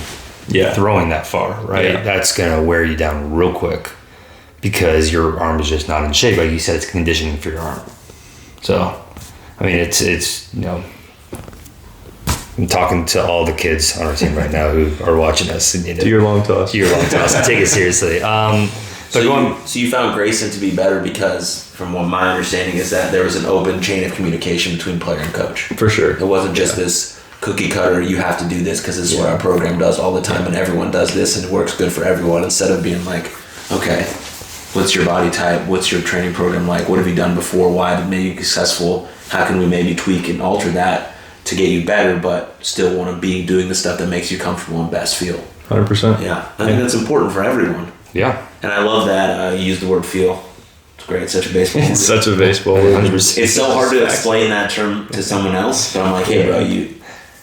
Speaker 3: throwing that far, right? That's going to wear you down real quick because your arm is just not in shape. Like you said, it's conditioning for your arm. So, I mean, it's I'm talking to all the kids on our team right now who are watching us.
Speaker 4: Do your long toss.
Speaker 3: Do your long toss. Take it seriously.
Speaker 2: So you found Grayson to be better because, from what my understanding is, that there was an open chain of communication between player and coach.
Speaker 4: For sure.
Speaker 2: It wasn't just this cookie cutter, you have to do this because this is what our program does all the time and everyone does this and it works good for everyone, instead of being like, okay, what's your body type? What's your training program like? What have you done before? Why have you made you successful? How can we maybe tweak and alter that to get you better, but still want to be doing the stuff that makes you comfortable and best feel?
Speaker 4: 100%.
Speaker 2: Yeah, I think that's important for everyone.
Speaker 3: Yeah.
Speaker 2: And I love that you use the word feel. It's great. It's such a baseball word.
Speaker 4: It's such a baseball word.
Speaker 2: It's so hard to explain that term to someone else, but I'm like, hey, bro,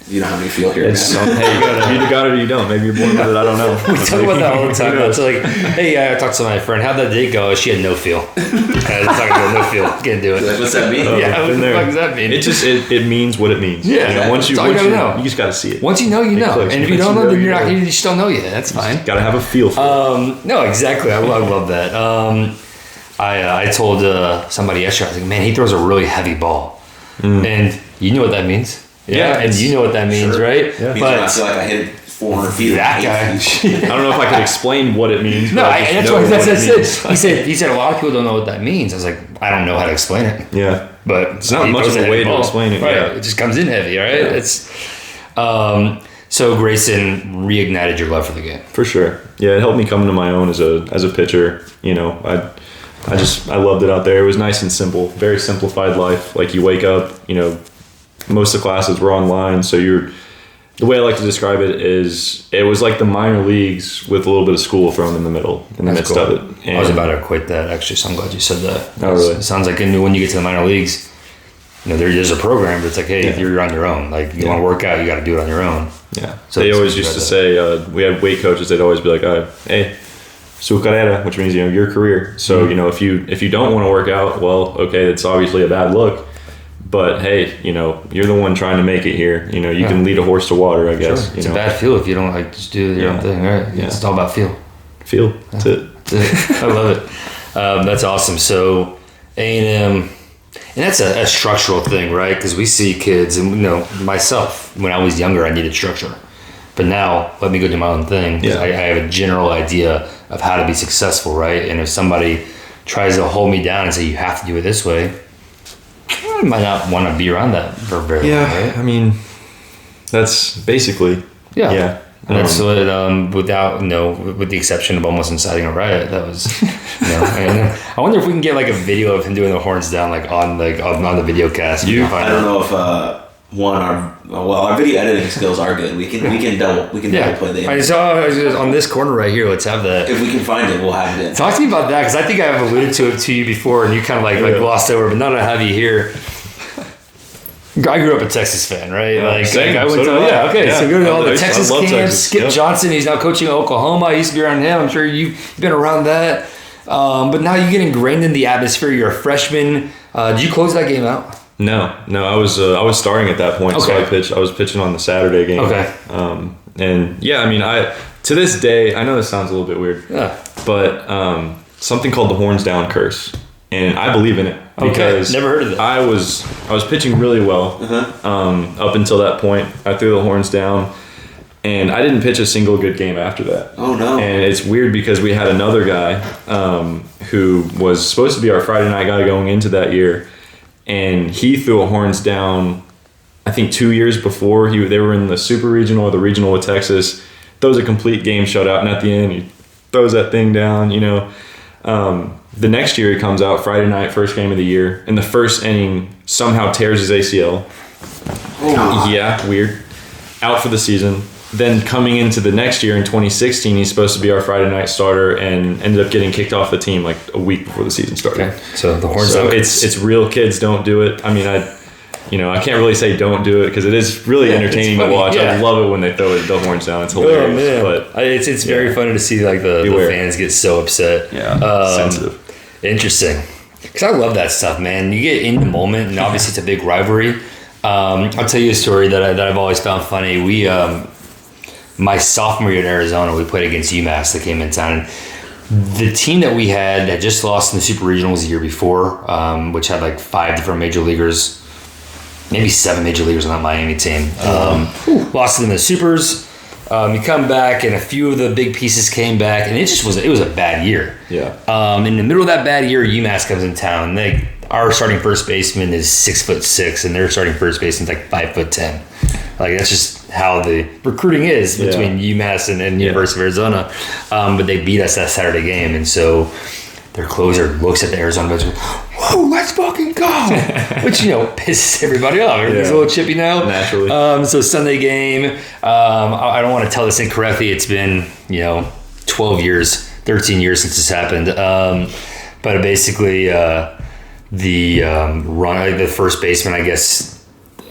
Speaker 2: you don't have any feel here.
Speaker 4: Hey, you either got it or you don't. Maybe you're born with it. I don't know.
Speaker 3: We talk about that all the time. It's like, hey, I talked to my friend. How'd that day go? She had no feel. I was talking about no feel. Can't do it.
Speaker 2: Like, what's that mean?
Speaker 3: Yeah, what the fuck does that mean?
Speaker 4: It just it means what it means.
Speaker 3: Yeah.
Speaker 4: Once you know, you just got to see it.
Speaker 3: Once you know, you know.
Speaker 4: Clicks.
Speaker 3: And if you don't know, then you just don't know yet. That's fine.
Speaker 4: Got to have a feel for it.
Speaker 3: No, exactly. I love that. I told somebody yesterday, I was like, man, he throws a really heavy ball. And you know what that means. Yeah, and you know what that means, right?
Speaker 2: Yeah. But I feel like I hit it 400 feet.
Speaker 3: That guy.
Speaker 4: I don't know if I could explain what it means.
Speaker 3: No, that's what he said. He said a lot of people don't know what that means. I was like, I don't know how to explain it.
Speaker 4: Yeah,
Speaker 3: but
Speaker 4: it's not much of a way to explain it.
Speaker 3: Right.
Speaker 4: Yeah.
Speaker 3: It just comes in heavy, right? Yeah. It's so Grayson reignited your love for the game.
Speaker 4: For sure. Yeah, it helped me come to my own as a pitcher. I loved it out there. It was nice and simple, very simplified life. Like you wake up, most of the classes were online, so the way I like to describe it is it was like the minor leagues with a little bit of school thrown in the midst of it. And
Speaker 3: I was about to equate that actually, so I'm glad you said that.
Speaker 4: Oh, really?
Speaker 3: It sounds like when you get to the minor leagues, there's a program, but it's like, hey, you're on your own. Like you want to work out, you got to do it on your own.
Speaker 4: Yeah. So they always used to say, we had weight coaches. They'd always be like, hey, su carrera, which means your career. So if you don't want to work out, well, okay, that's obviously a bad look. But hey, you're the one trying to make it here. You can lead a horse to water, I guess.
Speaker 3: Sure. It's a bad feel if you don't just do your own thing, right? Yeah. It's all about feel.
Speaker 4: Feel. That's it.
Speaker 3: I love it. That's awesome. So A&M, and that's a structural thing, right? Because we see kids, and myself, when I was younger, I needed structure. But now, let me go do my own thing. Yeah. I have a general idea of how to be successful, right? And if somebody tries to hold me down and say, you have to do it this way, I might not want to be around that for very long, right?
Speaker 4: I mean, that's basically,
Speaker 3: And that's what, without, with the exception of almost inciting a riot, that was, and I wonder if we can get like a video of him doing the horns down, on the video cast.
Speaker 2: I don't know if, our video editing skills are good. We can double play the image.
Speaker 3: I saw on this corner right here. Let's have that.
Speaker 2: If we can find it, we'll have it.
Speaker 3: Talk to me about that, because I think I've alluded to it to you before, and you kind of glossed over. But now that I have you here, I grew up a Texas fan, right? So go to all the Texas camps.
Speaker 4: Texas.
Speaker 3: Skip Johnson, he's now coaching at Oklahoma. I used to be around him. I'm sure you've been around that. But now you get ingrained in the atmosphere. You're a freshman. Did you close that game out?
Speaker 4: No, I was starting at that point,
Speaker 3: Okay.
Speaker 4: so I was pitching on the Saturday game.
Speaker 3: Okay.
Speaker 4: And yeah, I mean, to this day, I know this sounds a little bit weird, but something called the horns down curse, and I believe in it because
Speaker 3: never heard of it.
Speaker 4: I was pitching really well up until that point. I threw the horns down, and I didn't pitch a single good game after that.
Speaker 2: Oh no!
Speaker 4: And it's weird because we had another guy who was supposed to be our Friday night guy going into that year. And he threw a horns down, I think 2 years before. They were in the Super Regional or the Regional with Texas. Throws a complete game shutout, and at the end, he throws that thing down, The next year, he comes out Friday night, first game of the year. In the first inning, somehow tears his ACL.
Speaker 2: Oh.
Speaker 4: Yeah, weird. Out for the season. Then coming into the next year in 2016, he's supposed to be our Friday night starter and ended up getting kicked off the team like a week before the season started.
Speaker 3: Okay. So the horns.
Speaker 4: So it's real. Kids, don't do it. I mean, I can't really say don't do it because it is really entertaining to watch.
Speaker 3: Yeah.
Speaker 4: I love it when they throw the horns down. It's hilarious.
Speaker 3: Oh, man.
Speaker 4: But
Speaker 3: It's very funny to see like the fans get so upset.
Speaker 4: Yeah, sensitive.
Speaker 3: Interesting. Because I love that stuff, man. You get in the moment, and obviously it's a big rivalry. I'll tell you a story that I've always found funny. We my sophomore year in Arizona, we played against UMass that came in town. And the team that we had just lost in the Super Regionals the year before, which had like 5 different major leaguers, maybe 7 major leaguers on that Miami team. Lost to them in the Supers. You come back, and a few of the big pieces came back, and it was a bad year.
Speaker 4: Yeah.
Speaker 3: In the middle of that bad year, UMass comes in town. Our starting first baseman is 6'6", and their starting first baseman is like 5'10". Like that's just how the recruiting is between UMass and University of Arizona. But they beat us that Saturday game, and so their closer looks at the Arizona bench and goes, "Whoa, let's fucking go!" Which pisses everybody off. Everybody's a little chippy now.
Speaker 4: Naturally.
Speaker 3: So Sunday game. I don't want to tell this incorrectly. It's been 12 years, 13 years since this happened. But basically, the first baseman, I guess.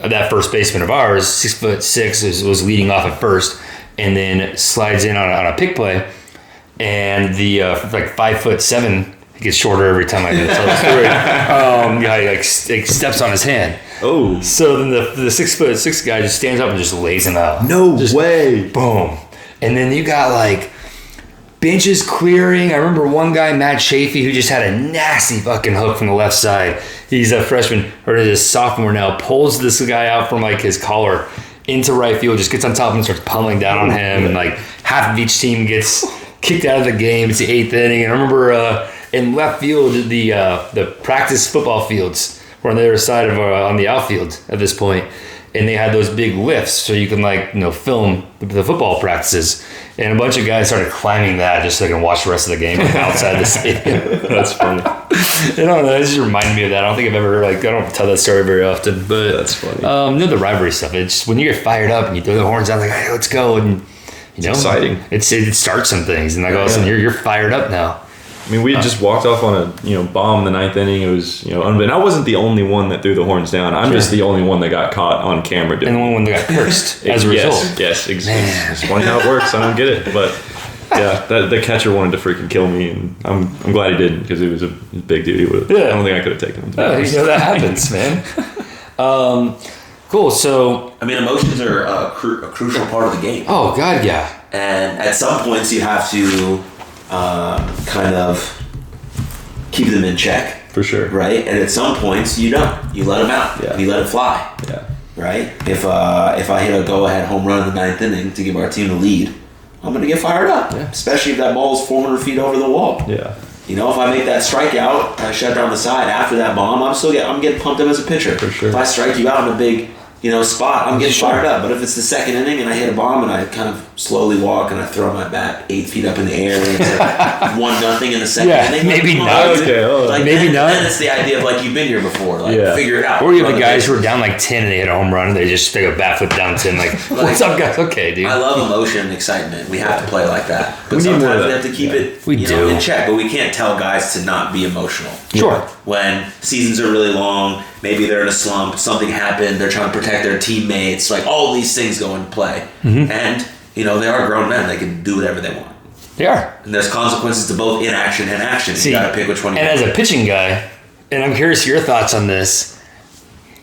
Speaker 3: That first baseman of ours, 6'6", was leading off at first, and then slides in on a pick play, and the 5'7", he gets shorter every time I tell the story. He steps on his hand.
Speaker 4: Oh,
Speaker 3: so then the 6'6" guy just stands up and just lays him out.
Speaker 4: No way!
Speaker 3: Boom, and then you got like benches clearing. I remember one guy, Matt Chafee, who just had a nasty fucking hook from the left side. He's a freshman, or is a sophomore now, pulls this guy out from like his collar into right field, just gets on top of him and starts pummeling down on him, and like half of each team gets kicked out of the game. It's the 8th inning. And I remember in left field, the practice football fields were on the other side of on the outfield at this point, and they had those big lifts so you can film the football practices. And a bunch of guys started climbing that just so they can watch the rest of the game outside the stadium.
Speaker 4: That's funny.
Speaker 3: I don't know. It just reminded me of that. I don't think I've ever I don't tell that story very often, but
Speaker 4: that's funny.
Speaker 3: The rivalry stuff. It's just when you get fired up and you throw the horns out, like, hey, let's go, and
Speaker 4: it's exciting.
Speaker 3: It starts some things, and all of a sudden you're fired up now.
Speaker 4: I mean, we had just walked off on a bomb in the 9th inning. It was and I wasn't the only one that threw the horns down. I'm just the only one that got caught on camera.
Speaker 3: And the one that got cursed as a result.
Speaker 4: Yes, exactly. It's funny how it works. I don't get it, but yeah, the catcher wanted to freaking kill me, and I'm glad he didn't because he was a big dude. He would. I don't think I could have taken him.
Speaker 3: That happens, man. Cool. So
Speaker 2: I mean, emotions are a crucial part of the game.
Speaker 3: Oh God, yeah.
Speaker 2: And at some points, you have to kind of keep them in check.
Speaker 4: For sure.
Speaker 2: Right? And at some points, you don't. You let them out.
Speaker 4: Yeah.
Speaker 2: You let it fly.
Speaker 4: Yeah.
Speaker 2: Right? If I hit a go-ahead home run in the 9th inning to give our team the lead, I'm going to get fired up. Yeah. Especially if that ball is 400 feet over the wall.
Speaker 4: Yeah.
Speaker 2: If I make that strikeout, I shut down the side after that bomb, I'm getting pumped up as a pitcher.
Speaker 4: For sure.
Speaker 2: If I strike you out in a big spot, I'm getting fired up. But if it's the 2nd inning and I hit a bomb and I kind of slowly walk and I throw my bat 8 feet up in the air and it's like 1-0 in the 2nd inning.
Speaker 3: Maybe not.
Speaker 2: Maybe not. Then it's the idea of you've been here before. Figure it out.
Speaker 3: Or you have the guys who are down 10 and they hit a home run and they just take a bat flip down 10 what's up guys? Okay, dude.
Speaker 2: I love emotion and excitement. We have to play like that. But
Speaker 3: we
Speaker 2: sometimes we have to keep it
Speaker 3: in
Speaker 2: check. But we can't tell guys to not be emotional.
Speaker 3: Sure.
Speaker 2: When seasons are really long, maybe they're in a slump, something happened, they're trying to protect their teammates, all these things go into play. Mm-hmm. And, they are grown men, they can do whatever they want.
Speaker 3: They are.
Speaker 2: And there's consequences to both inaction and action. You got to pick which one you
Speaker 3: want. And as a pitching guy, and I'm curious your thoughts on this,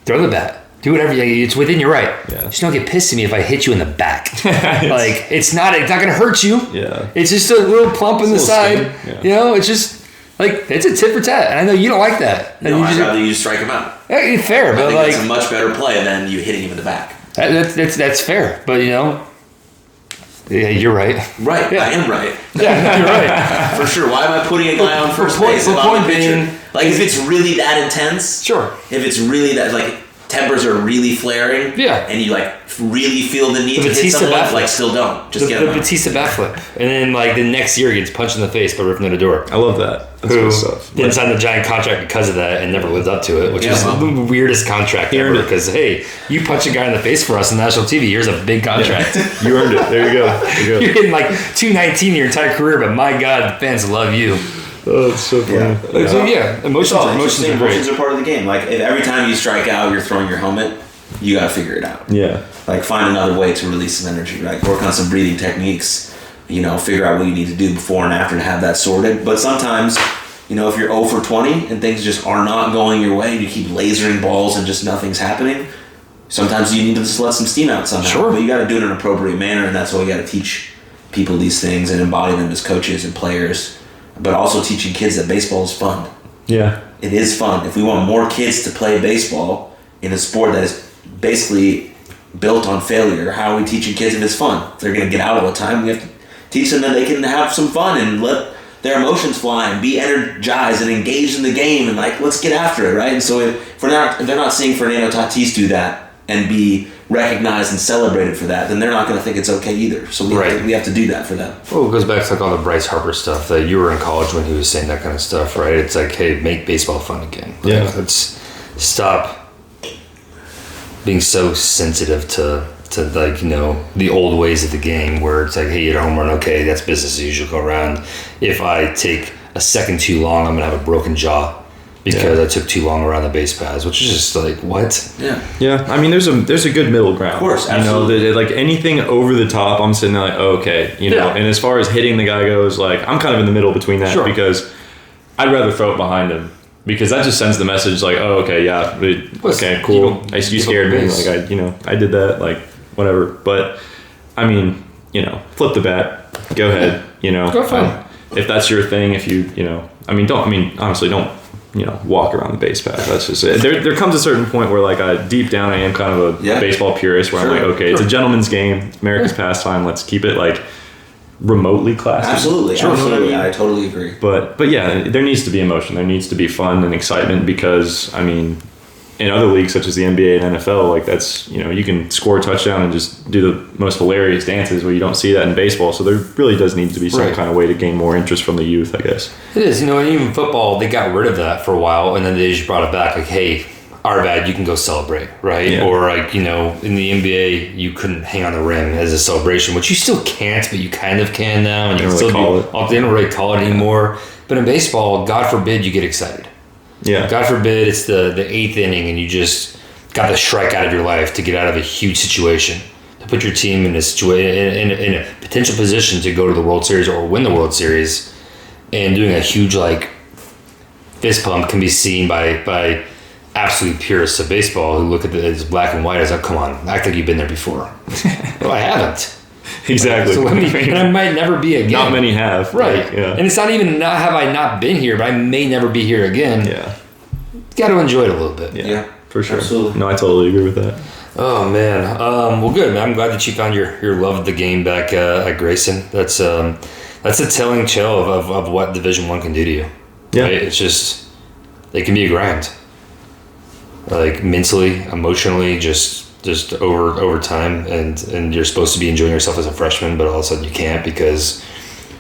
Speaker 3: throw the bat. Do whatever it's within your right.
Speaker 4: Yeah.
Speaker 3: Just don't get pissed at me if I hit you in the back. It's not gonna hurt you.
Speaker 4: Yeah.
Speaker 3: It's just a little plump in the side.
Speaker 4: Yeah.
Speaker 3: You know, it's just it's a tit for tat. And I know you don't like that.
Speaker 2: No, I'd rather you strike him out.
Speaker 3: Yeah, fair, but
Speaker 2: I think it's a much better play than you hitting him in the back.
Speaker 3: That's fair. But yeah, you're right.
Speaker 2: Right,
Speaker 3: yeah.
Speaker 2: I am right.
Speaker 3: Yeah, you're right.
Speaker 2: For sure. Why am I putting a guy on first base if I'm the pitcher? If it's really that intense.
Speaker 3: Sure.
Speaker 2: If it's really that, tempers are really flaring.
Speaker 3: Yeah.
Speaker 2: And you really feel the need to hit someone, still don't. Just get him out.
Speaker 3: The Batista bat flip. And then the next year he gets punched in the face by Ripping Odor.
Speaker 4: I love that. That's good stuff.
Speaker 3: Didn't sign the giant contract because of that and never lived up to it, which was the weirdest contract ever. Because, hey, you punch a guy in the face for us on national TV, here's a big contract.
Speaker 4: Yeah. You earned it. There you go.
Speaker 3: You're hitting $219 your entire career, but my God, the fans love you.
Speaker 4: Oh, it's so funny.
Speaker 3: Yeah. So, emotions are great.
Speaker 2: Emotions are part of the game. If every time you strike out, you're throwing your helmet, you got to figure it out.
Speaker 4: Yeah.
Speaker 2: Find another way to release some energy, right? Work on some breathing techniques, figure out what you need to do before and after to have that sorted. But sometimes, if you're 0 for 20 and things just are not going your way and you keep lasering balls and just nothing's happening, sometimes you need to just let some steam out somehow.
Speaker 3: Sure.
Speaker 2: But you got to do it in an appropriate manner, and that's why you got to teach people these things and embody them as coaches and players. But also teaching kids that baseball is fun.
Speaker 4: Yeah.
Speaker 2: It is fun. If we want more kids to play baseball in a sport that is basically built on failure, how are we teaching kids if it's fun? If they're going to get out all the time, we have to teach them that they can have some fun and let their emotions fly and be energized and engaged in the game and let's get after it, right? And so if they're not seeing Fernando Tatis do that and be recognized and celebrated for that, then they're not going to think it's okay either. So we have to do that for them.
Speaker 3: Well, it goes back to all the Bryce Harper stuff that you were in college when he was saying that kind of stuff, right? It's hey, make baseball fun again.
Speaker 4: Yeah.
Speaker 3: Let's stop being so sensitive to the old ways of the game where it's hey, you hit a home run, okay, that's business as usual, go around. If I take a second too long, I'm going to have a broken jaw. Because I took too long around the base paths, which is just what?
Speaker 2: Yeah.
Speaker 4: Yeah. I mean, there's a good middle ground.
Speaker 2: Of course, absolutely.
Speaker 4: That anything over the top, I'm sitting there okay, And as far as hitting the guy goes, I'm kind of in the middle between that because I'd rather throw it behind him because that just sends the message oh, okay, yeah, okay, cool. You scared me. I did that, whatever. But I mean, flip the bat, go ahead.
Speaker 3: Go for it.
Speaker 4: If that's your thing, if you honestly don't. Walk around the base path. That's just it. There comes a certain point where, deep down, I am kind of a baseball purist where I'm okay, it's a gentleman's game, it's America's pastime. Let's keep it remotely classy.
Speaker 2: Absolutely. I totally agree.
Speaker 4: But yeah, there needs to be emotion. There needs to be fun and excitement because in other leagues such as the NBA and NFL, that's you can score a touchdown and just do the most hilarious dances where you don't see that in baseball. So there really does need to be some kind of way to gain more interest from the youth, I guess.
Speaker 3: It is, and even football, they got rid of that for a while, and then they just brought it back. Hey, our bad, you can go celebrate, right?
Speaker 4: Yeah.
Speaker 3: Or in the NBA, you couldn't hang on the rim as a celebration, which you still can't, but you kind of can now, and you can still call it. They don't really call it anymore. But in baseball, God forbid you get excited.
Speaker 4: Yeah.
Speaker 3: God forbid it's the 8th inning and you just got the strike out of your life to get out of a huge situation, to put your team in a potential position to go to the World Series or win the World Series, and doing a huge fist pump can be seen by absolute purists of baseball who look at it as black and white as come on, act like you've been there before. Well, I haven't.
Speaker 4: Exactly.
Speaker 3: So and I might never be again.
Speaker 4: Not many have.
Speaker 3: Right. And it's not even have I not been here, but I may never be here again.
Speaker 4: Yeah.
Speaker 3: Got to enjoy it a little bit.
Speaker 2: Yeah,
Speaker 4: for sure.
Speaker 2: Absolutely.
Speaker 4: No, I totally agree with that.
Speaker 3: Oh man. Well, good, man. I'm glad that you found your love of the game back at Grayson. That's a telling tale of what Division I can do to you.
Speaker 4: Yeah.
Speaker 3: Right? It's just it can be a grind. Mentally, emotionally, just over time, and you're supposed to be enjoying yourself as a freshman, but all of a sudden you can't because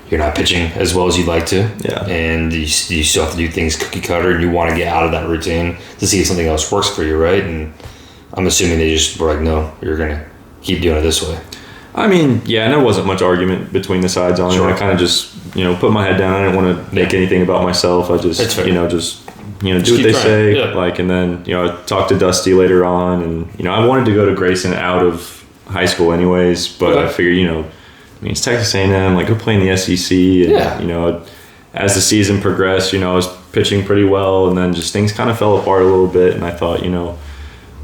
Speaker 3: you're not pitching as well as you'd like to.
Speaker 4: Yeah.
Speaker 3: And you still have to do things cookie cutter, and you want to get out of that routine to see if something else works for you, right? And I'm assuming they just were no, you're gonna keep doing it this way.
Speaker 4: And there wasn't much argument between the sides on it. I kind of just put my head down. I didn't want to make anything about myself. I just do what they say.
Speaker 3: Yeah.
Speaker 4: And then I talked to Dusty later on, and I wanted to go to Grayson out of high school anyways, but I figured mean, it's Texas A&M, like, go play in the SEC. And, you know, as the season progressed, you know, I was pitching pretty well, and then just things kind of fell apart a little bit, and I thought, you know,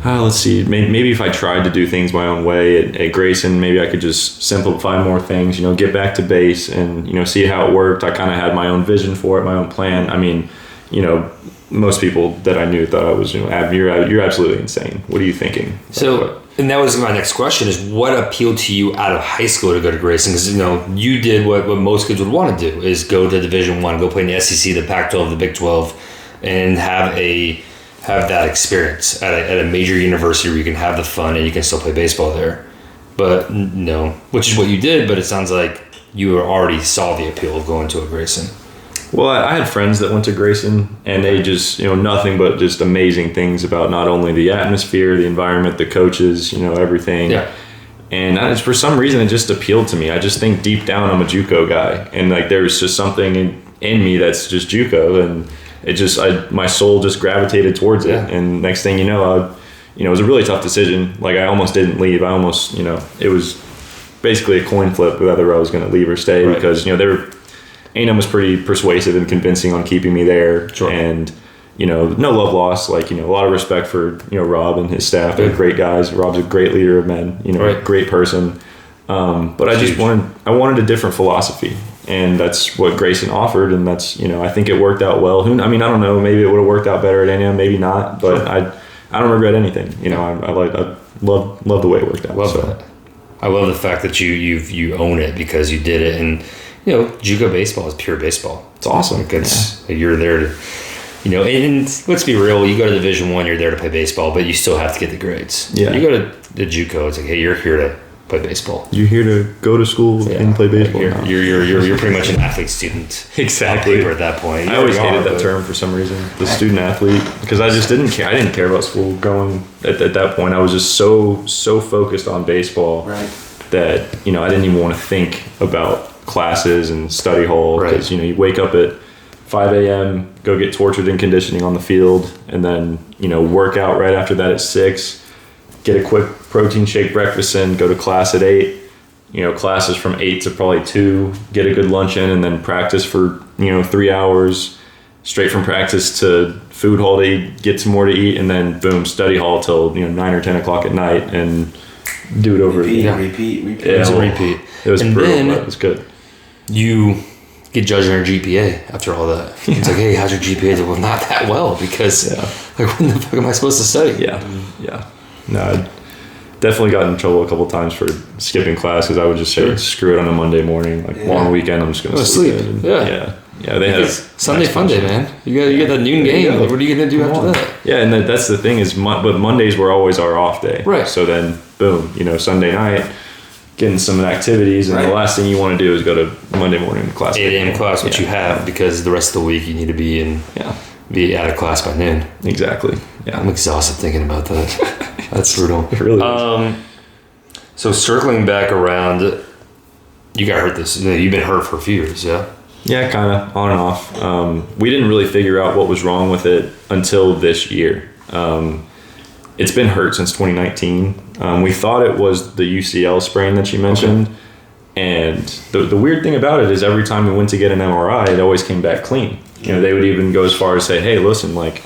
Speaker 4: let's see, maybe if I tried to do things my own way at Grayson, maybe I could just simplify more things, you know, get back to base and, you know, see how it worked. I kind of had my own vision for it, my own plan. I mean, you know, most people that I knew thought I was, you know, you're absolutely insane. What are you thinking?
Speaker 3: So, and that was my next question is what appealed to you out of high school to go to Grayson? Because, you know, you did what most kids would want to do is go to Division I, go play in the SEC, the Pac-12, the Big 12, and have that experience at a major university where you can have the fun and you can still play baseball there. But no, which is what you did, but it sounds like you already saw the appeal of going to a Grayson.
Speaker 4: Well, I had friends that went to Grayson, and they just, you know, nothing but just amazing things about not only the atmosphere, the environment, the coaches, you know, everything.
Speaker 3: Yeah.
Speaker 4: And for some reason, it just appealed to me. I just think deep down I'm a JUCO guy, and like there's just something in me that's just JUCO, and it just my soul just gravitated towards it.
Speaker 3: Yeah.
Speaker 4: And next thing you know, it was a really tough decision. Like I almost didn't leave. I almost, you know, it was basically a coin flip whether I was going to leave or stay,
Speaker 3: right.
Speaker 4: because, you know, A&M was pretty persuasive and convincing on keeping me there.
Speaker 3: Sure.
Speaker 4: And, you know, no love lost. Like, you know, a lot of respect for, you know, Rob and his staff. They're great guys. Rob's a great leader of men, you know,
Speaker 3: right.
Speaker 4: Great person. But I just wanted a different philosophy. And that's what Grayson offered. And that's, you know, I think it worked out well. I mean, I don't know. Maybe it would have worked out better at A&M. Maybe not. But sure. I don't regret anything. You know, I love the way it worked out.
Speaker 3: Love that. I love the fact that you own it because you did it. And, you know, JUCO baseball is pure baseball.
Speaker 4: It's awesome.
Speaker 3: Like you're there to, you know, and let's be real, you go to Division I, you're there to play baseball, but you still have to get the grades.
Speaker 4: Yeah.
Speaker 3: You go to the JUCO, it's like, hey, you're here to play baseball.
Speaker 4: You're here to go to school and play baseball.
Speaker 3: You're pretty much an athlete student.
Speaker 4: Exactly.
Speaker 3: At that point.
Speaker 4: I always hated that term for some reason, the student athlete, because I just didn't care. I didn't care about school going at that point. I was just so focused on baseball that, you know, I didn't even want to think about classes and study hall, because you know, you wake up at 5 a.m., go get tortured in conditioning on the field, and then, you know, work out right after that at 6, get a quick protein shake breakfast in, go to class at 8, you know, classes from 8 to probably 2, get a good lunch in, and then practice for, you know, 3 hours, straight from practice to food hall to eat, get some more to eat, and then boom, study hall till, you know, 9 or 10 o'clock at night, and do it over again.
Speaker 2: Repeat.
Speaker 3: Repeat.
Speaker 4: It was
Speaker 3: and
Speaker 4: brutal,
Speaker 3: then
Speaker 4: but it was good.
Speaker 3: You get judged on your GPA after all that. It's like, hey, how's your GPA? Well, not that well, because like, when the fuck am I supposed to study?
Speaker 4: Yeah. No, I definitely got in trouble a couple times for skipping class, because I would just say, screw it on a Monday morning, like long weekend, I'm just going to sleep. Yeah, they had
Speaker 3: Sunday fun day, man. You get that noon game. Like, what are you going to do after that?
Speaker 4: Yeah, and that's the thing is, but Mondays were always our off day.
Speaker 3: Right.
Speaker 4: So then, boom, you know, Sunday night, getting some activities, and the last thing you want to do is go to Monday morning class.
Speaker 3: 8 a.m. class, which you have, because the rest of the week you need to be out of class by noon.
Speaker 4: Exactly. Yeah.
Speaker 3: I'm exhausted thinking about that. That's brutal.
Speaker 4: It really is.
Speaker 3: So circling back around, you got hurt you've been hurt for a few years, yeah?
Speaker 4: Yeah, kind of, on and off. We didn't really figure out what was wrong with it until this year. It's been hurt since 2019. We thought it was the UCL sprain that you mentioned. Okay. And the weird thing about it is every time we went to get an MRI, it always came back clean. You know, they would even go as far as say, hey, listen, like,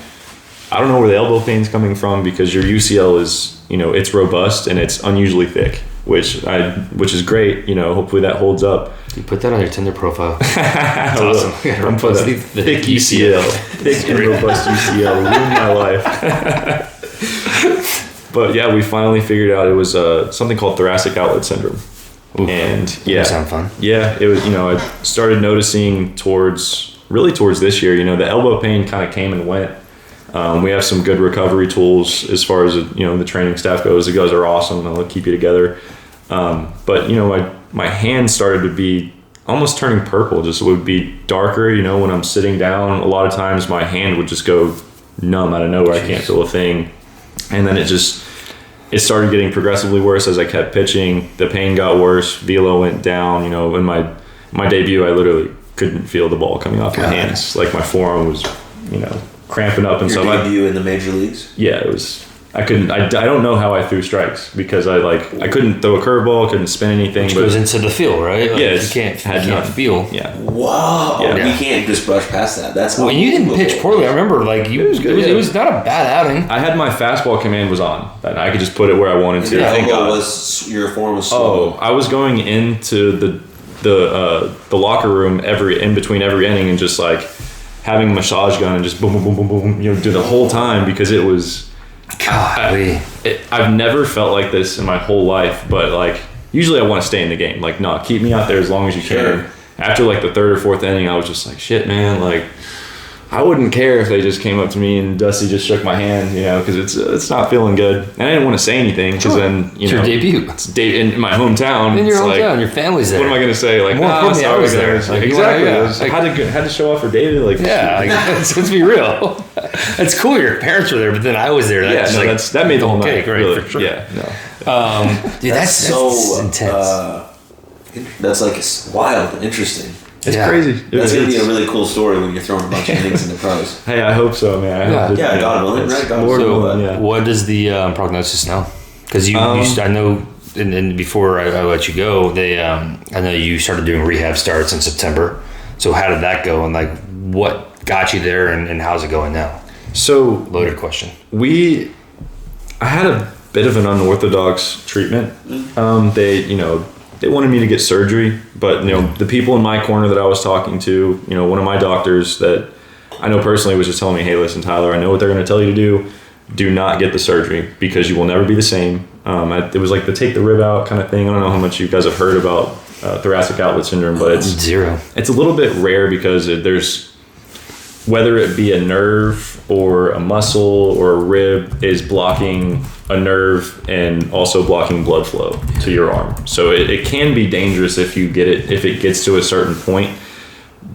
Speaker 4: I don't know where the elbow pain's coming from, because your UCL is, you know, it's robust and it's unusually thick, which is great. You know, hopefully that holds up.
Speaker 3: You put that on your Tinder profile. That's awesome.
Speaker 4: I'm putting thick UCL. Thick and robust UCL. Ruined my life. But yeah, we finally figured out it was something called thoracic outlet syndrome.
Speaker 3: Ooh,
Speaker 4: and
Speaker 3: that sound fun.
Speaker 4: Yeah, it was, you know, I started noticing towards this year, you know, the elbow pain kind of came and went. We have some good recovery tools as far as, you know, the training staff goes. The guys are awesome. They'll keep you together. But, you know, my hands started to be almost turning purple. Just would be darker, you know, when I'm sitting down. A lot of times my hand would just go numb out of nowhere. I can't feel a thing. And then it started getting progressively worse as I kept pitching. The pain got worse. Velo went down. You know, in my debut, I literally couldn't feel the ball coming off my hands. Like my forearm was, you know, cramping up and
Speaker 2: Your
Speaker 4: stuff.
Speaker 2: debut in the major leagues?
Speaker 4: Yeah, it was I don't know how I threw strikes because I couldn't throw a curveball, couldn't spin anything.
Speaker 3: Which goes into the feel, right? Like,
Speaker 4: yeah,
Speaker 3: you can't feel.
Speaker 4: Yeah.
Speaker 2: Whoa.
Speaker 3: Yeah.
Speaker 2: You can't just brush past that. That's
Speaker 3: Well, and you didn't pitch poorly. I remember, like it was not a bad outing.
Speaker 4: I had my fastball command was on, and I could just put it where I wanted to.
Speaker 2: Your elbow was your form was slow.
Speaker 4: Oh, I was going into the locker room in between every inning and just like having a massage gun and just boom, boom, boom, boom, boom, do the whole time because it was. I've never felt like this in my whole life, but like usually I want to stay in the game. Like, no, keep me out there as long as you can. After like the third or fourth inning, I was just like, shit, man, like. I wouldn't care if they just came up to me and Dusty just shook my hand, because it's not feeling good. And I didn't want to say anything because then,
Speaker 3: it's your debut.
Speaker 4: It's in my hometown.
Speaker 3: In your hometown, your family's there.
Speaker 4: What am I going to say? Like,
Speaker 3: more importantly, I was there.
Speaker 4: Like, exactly. Had to show off for David. Like,
Speaker 3: let's be real. It's cool your parents were there, but then I was there.
Speaker 4: That made the whole
Speaker 3: cake,
Speaker 4: night.
Speaker 3: right?
Speaker 4: Really.
Speaker 3: For sure.
Speaker 4: Yeah, no.
Speaker 3: Dude, that's so
Speaker 2: intense. That's like wild and interesting.
Speaker 4: It's crazy.
Speaker 2: That's going to be a really cool story when you're throwing a bunch of innings in the pros.
Speaker 4: Hey, I hope so, man.
Speaker 2: God willing, right? God willing.
Speaker 3: What is the prognosis now? Because I know, and before I let you go, I know you started doing rehab starts in September. So how did that go? And like, what got you there, and how's it going now?
Speaker 4: So
Speaker 3: loaded question.
Speaker 4: I had a bit of an unorthodox treatment. They wanted me to get surgery, but the people in my corner that I was talking to, one of my doctors that I know personally was just telling me, hey, listen, Tyler, I know what they're going to tell you to do. Do not get the surgery because you will never be the same. It was like the take the rib out kind of thing. I don't know how much you guys have heard about thoracic outlet syndrome, but it's
Speaker 3: zero. It's
Speaker 4: a little bit rare because there's, whether it be a nerve or a muscle or a rib is blocking a nerve and also blocking blood flow to your arm. So it can be dangerous if it gets to a certain point.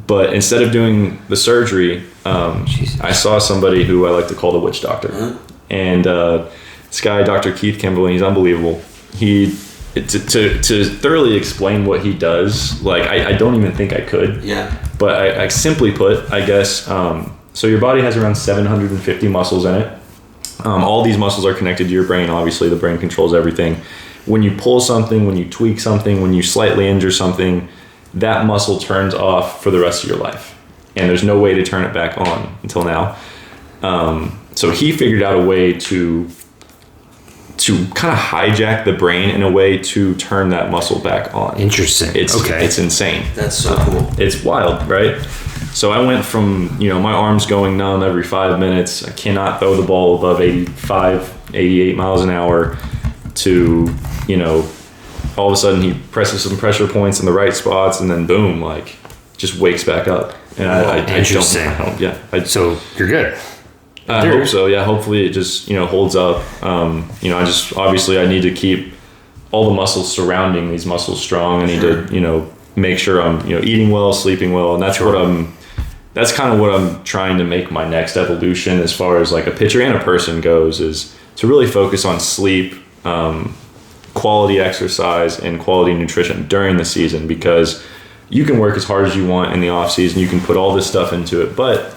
Speaker 4: But instead of doing the surgery, I saw somebody who I like to call the witch doctor. And this guy, Dr. Keith Kimberly, he's unbelievable. To thoroughly explain what he does, like I don't even think I could.
Speaker 2: Yeah.
Speaker 4: But I simply put, I guess, so your body has around 750 muscles in it. All these muscles are connected to your brain. Obviously, the brain controls everything. When you pull something, when you tweak something, when you slightly injure something, that muscle turns off for the rest of your life. And there's no way to turn it back on until now. So he figured out a way to kind of hijack the brain in a way to turn that muscle back on.
Speaker 3: Interesting.
Speaker 4: It's insane.
Speaker 2: That's so cool.
Speaker 4: It's wild, right? So I went from, my arms going numb every 5 minutes. I cannot throw the ball above 85, 88 miles an hour to, all of a sudden he presses some pressure points in the right spots and then boom, like just wakes back up. And
Speaker 3: Interesting. So you're good.
Speaker 4: I hope so. Yeah. Hopefully it just, holds up. Obviously I need to keep all the muscles surrounding these muscles strong. I need to, make sure I'm, eating well, sleeping well. And that's that's kind of what I'm trying to make my next evolution as far as like a pitcher and a person goes, is to really focus on sleep, quality exercise and quality nutrition during the season, because you can work as hard as you want in the off season. You can put all this stuff into it, but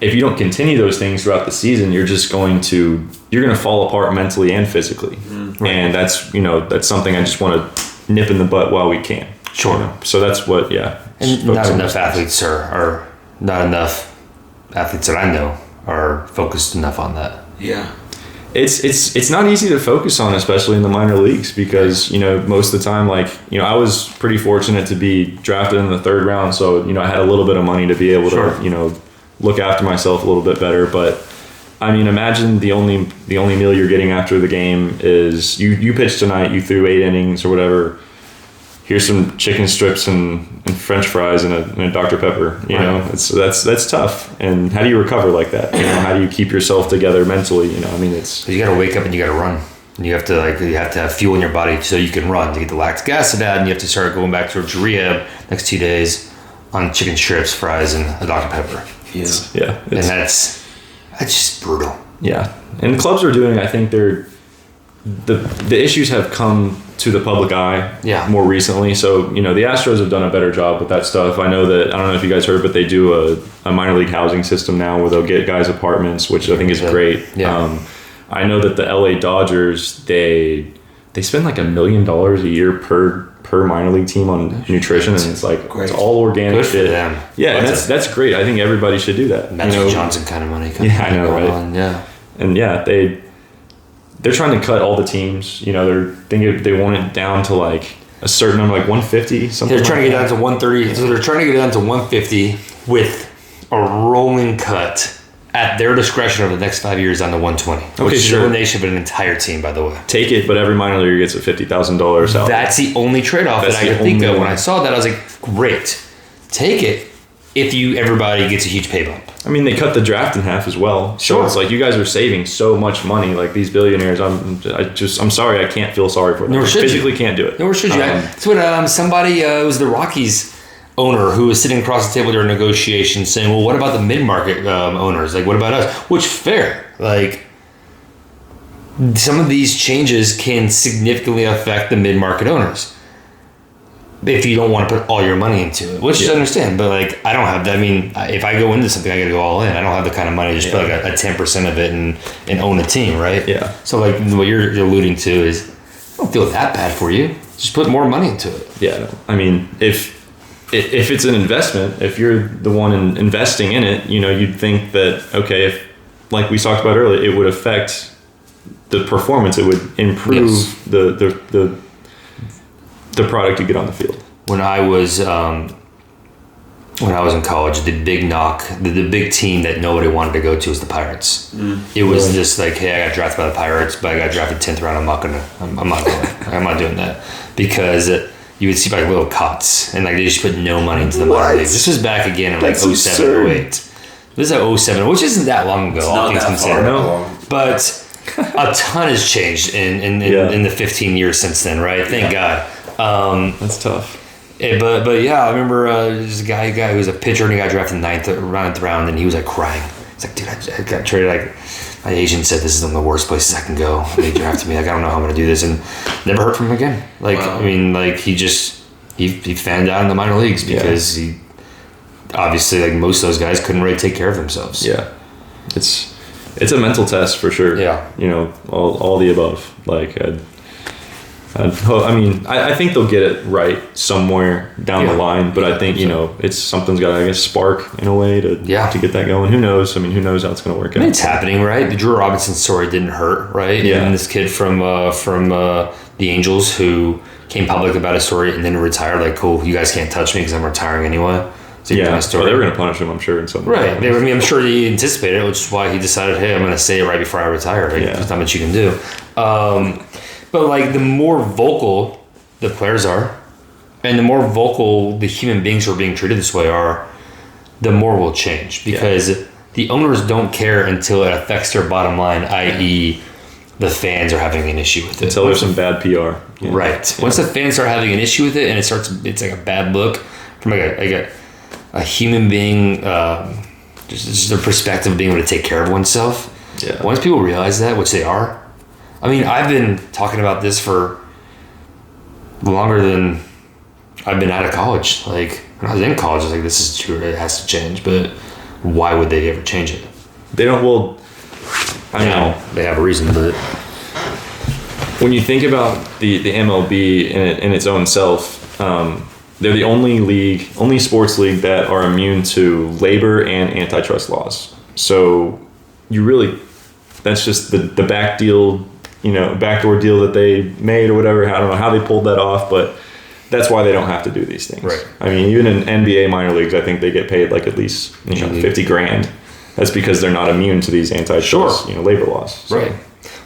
Speaker 4: if you don't continue those things throughout the season, you're going to fall apart mentally and physically. Right. And that's something I just want to nip in the butt while we can.
Speaker 3: Sure.
Speaker 4: So that's what,
Speaker 3: And not enough athletes are not enough athletes that I know are focused enough on that.
Speaker 2: Yeah.
Speaker 4: It's not easy to focus on, especially in the minor leagues, because, most of the time, I was pretty fortunate to be drafted in the third round. So, I had a little bit of money to be able to, look after myself a little bit better. But I mean, imagine the only meal you're getting after the game is you pitched tonight, you threw 8 innings or whatever. Here's some chicken strips and French fries and a Dr. Pepper. That's tough. And how do you recover like that? How do you keep yourself together mentally? You
Speaker 3: got to wake up and you got to run. You have to have fuel in your body so you can run to get the lactic acid out, and you have to start going back towards rehab next 2 days on chicken strips, fries, and a Dr. Pepper.
Speaker 4: Yeah.
Speaker 3: And that's just brutal.
Speaker 4: Yeah. And clubs are doing, I think the issues have come to the public eye more recently. So, the Astros have done a better job with that stuff. I know that, I don't know if you guys heard, but they do a minor league housing system now where they'll get guys apartments, which I think is great. Yeah. I know that the LA Dodgers, they spend like $1 million a year per minor league team on nutrition, and it's like it's all organic
Speaker 3: Good
Speaker 4: shit.
Speaker 3: for them.
Speaker 4: Yeah, and that's great. I think everybody should do that.
Speaker 3: Magic Johnson kind of money.
Speaker 4: Yeah, I know, right?
Speaker 3: Yeah.
Speaker 4: And yeah, they're trying to cut all the teams. They're thinking they want it down to like a certain number, like 150 something.
Speaker 3: They're trying to get down to 130. So they're trying to get down to 150 with a rolling cut at their discretion over the next 5 years down to 120. Which is elimination of an entire team, by the way.
Speaker 4: Take it, but every minor leaguer gets a $50,000 salary.
Speaker 3: That's the only trade-off that I could think of. When I saw that, I was like, great. Take it if everybody gets a huge pay bump.
Speaker 4: I mean, they cut the draft in half as well.
Speaker 3: Sure.
Speaker 4: So it's like you guys are saving so much money. Like these billionaires, I'm sorry, I can't feel sorry for them.
Speaker 3: Nor should you.
Speaker 4: Physically can't do it.
Speaker 3: Nor should you. That's what somebody, it was the Rockies owner who was sitting across the table during negotiations saying, well, what about the mid-market owners? Like, what about us? Which, fair. Like, some of these changes can significantly affect the mid-market owners if you don't want to put all your money into it, which I understand. But, like, I don't have that. I mean, if I go into something, I got to go all in. I don't have the kind of money to just put, like, a 10% of it and own a team, right?
Speaker 4: Yeah.
Speaker 3: So, like, what you're alluding to is, I don't feel that bad for you. Just put more money into it.
Speaker 4: Yeah. I mean, if it's an investment, if you're the one investing in it, you'd think that, okay, if, like we talked about earlier, it would affect the performance. It would improve the product you get on the field.
Speaker 3: When I was in college, the big knock, the big team that nobody wanted to go to was the Pirates. It was just like, hey, I got drafted by the Pirates, but I got drafted 10th round. I'm not doing that because you would see like little cots and like they just put no money into the minor leagues. This was back again in like 07, 08. This is like 07, which isn't that long ago. All things considered, but a ton has changed in the 15 years since then, right? Thank God.
Speaker 4: That's tough.
Speaker 3: But yeah, I remember there's a guy who was a pitcher and he got drafted 9th round and he was like crying. He's like, dude, I got traded. Like, my agent said this is one of the worst places I can go. They drafted me. Like, I don't know how I'm going to do this, and never heard from him again. Like, wow. I mean, like he fanned out in the minor leagues because he obviously, like most of those guys, couldn't really take care of themselves.
Speaker 4: Yeah, it's a mental test for sure. Yeah, all the above. Like, I think they'll get it right somewhere down the line, but I think it's something's got to, I guess, spark in a way to get that going. Who knows? I mean, who knows how it's going to work out?
Speaker 3: It's happening, right? The Drew Robinson story didn't hurt, right?
Speaker 4: Yeah.
Speaker 3: And this kid from the Angels who came public about his story and then retired. Like, cool, you guys can't touch me because I'm retiring anyway. So
Speaker 4: they were going to punish him, I'm sure, in some way.
Speaker 3: Right. I'm sure he anticipated it, which is why he decided, hey, I'm going to say it right before I retire. Like, there's not much you can do. But like, the more vocal the players are, and the more vocal the human beings who are being treated this way are, the more will change. Because the owners don't care until it affects their bottom line, i.e., the fans are having an issue with it.
Speaker 4: Until there's some bad PR.
Speaker 3: Yeah. Right. Yeah. Once the fans start having an issue with it, and it's like a bad look from like a human being, just their perspective of being able to take care of oneself.
Speaker 4: Yeah.
Speaker 3: Once people realize that, which they are. I mean, I've been talking about this for longer than I've been out of college. Like, when I was in college, I was like, this is true, it has to change. But why would they ever change it?
Speaker 4: They don't, well, I know.
Speaker 3: They have a reason, but
Speaker 4: when you think about the MLB in its own self, they're the only sports league that are immune to labor and antitrust laws. So that's just the backdoor deal that they made or whatever. I don't know how they pulled that off, but that's why they don't have to do these things.
Speaker 3: Right.
Speaker 4: I mean, even in NBA minor leagues, I think they get paid like at least $50,000. That's because they're not immune to these antitrust labor laws.
Speaker 3: So. Right.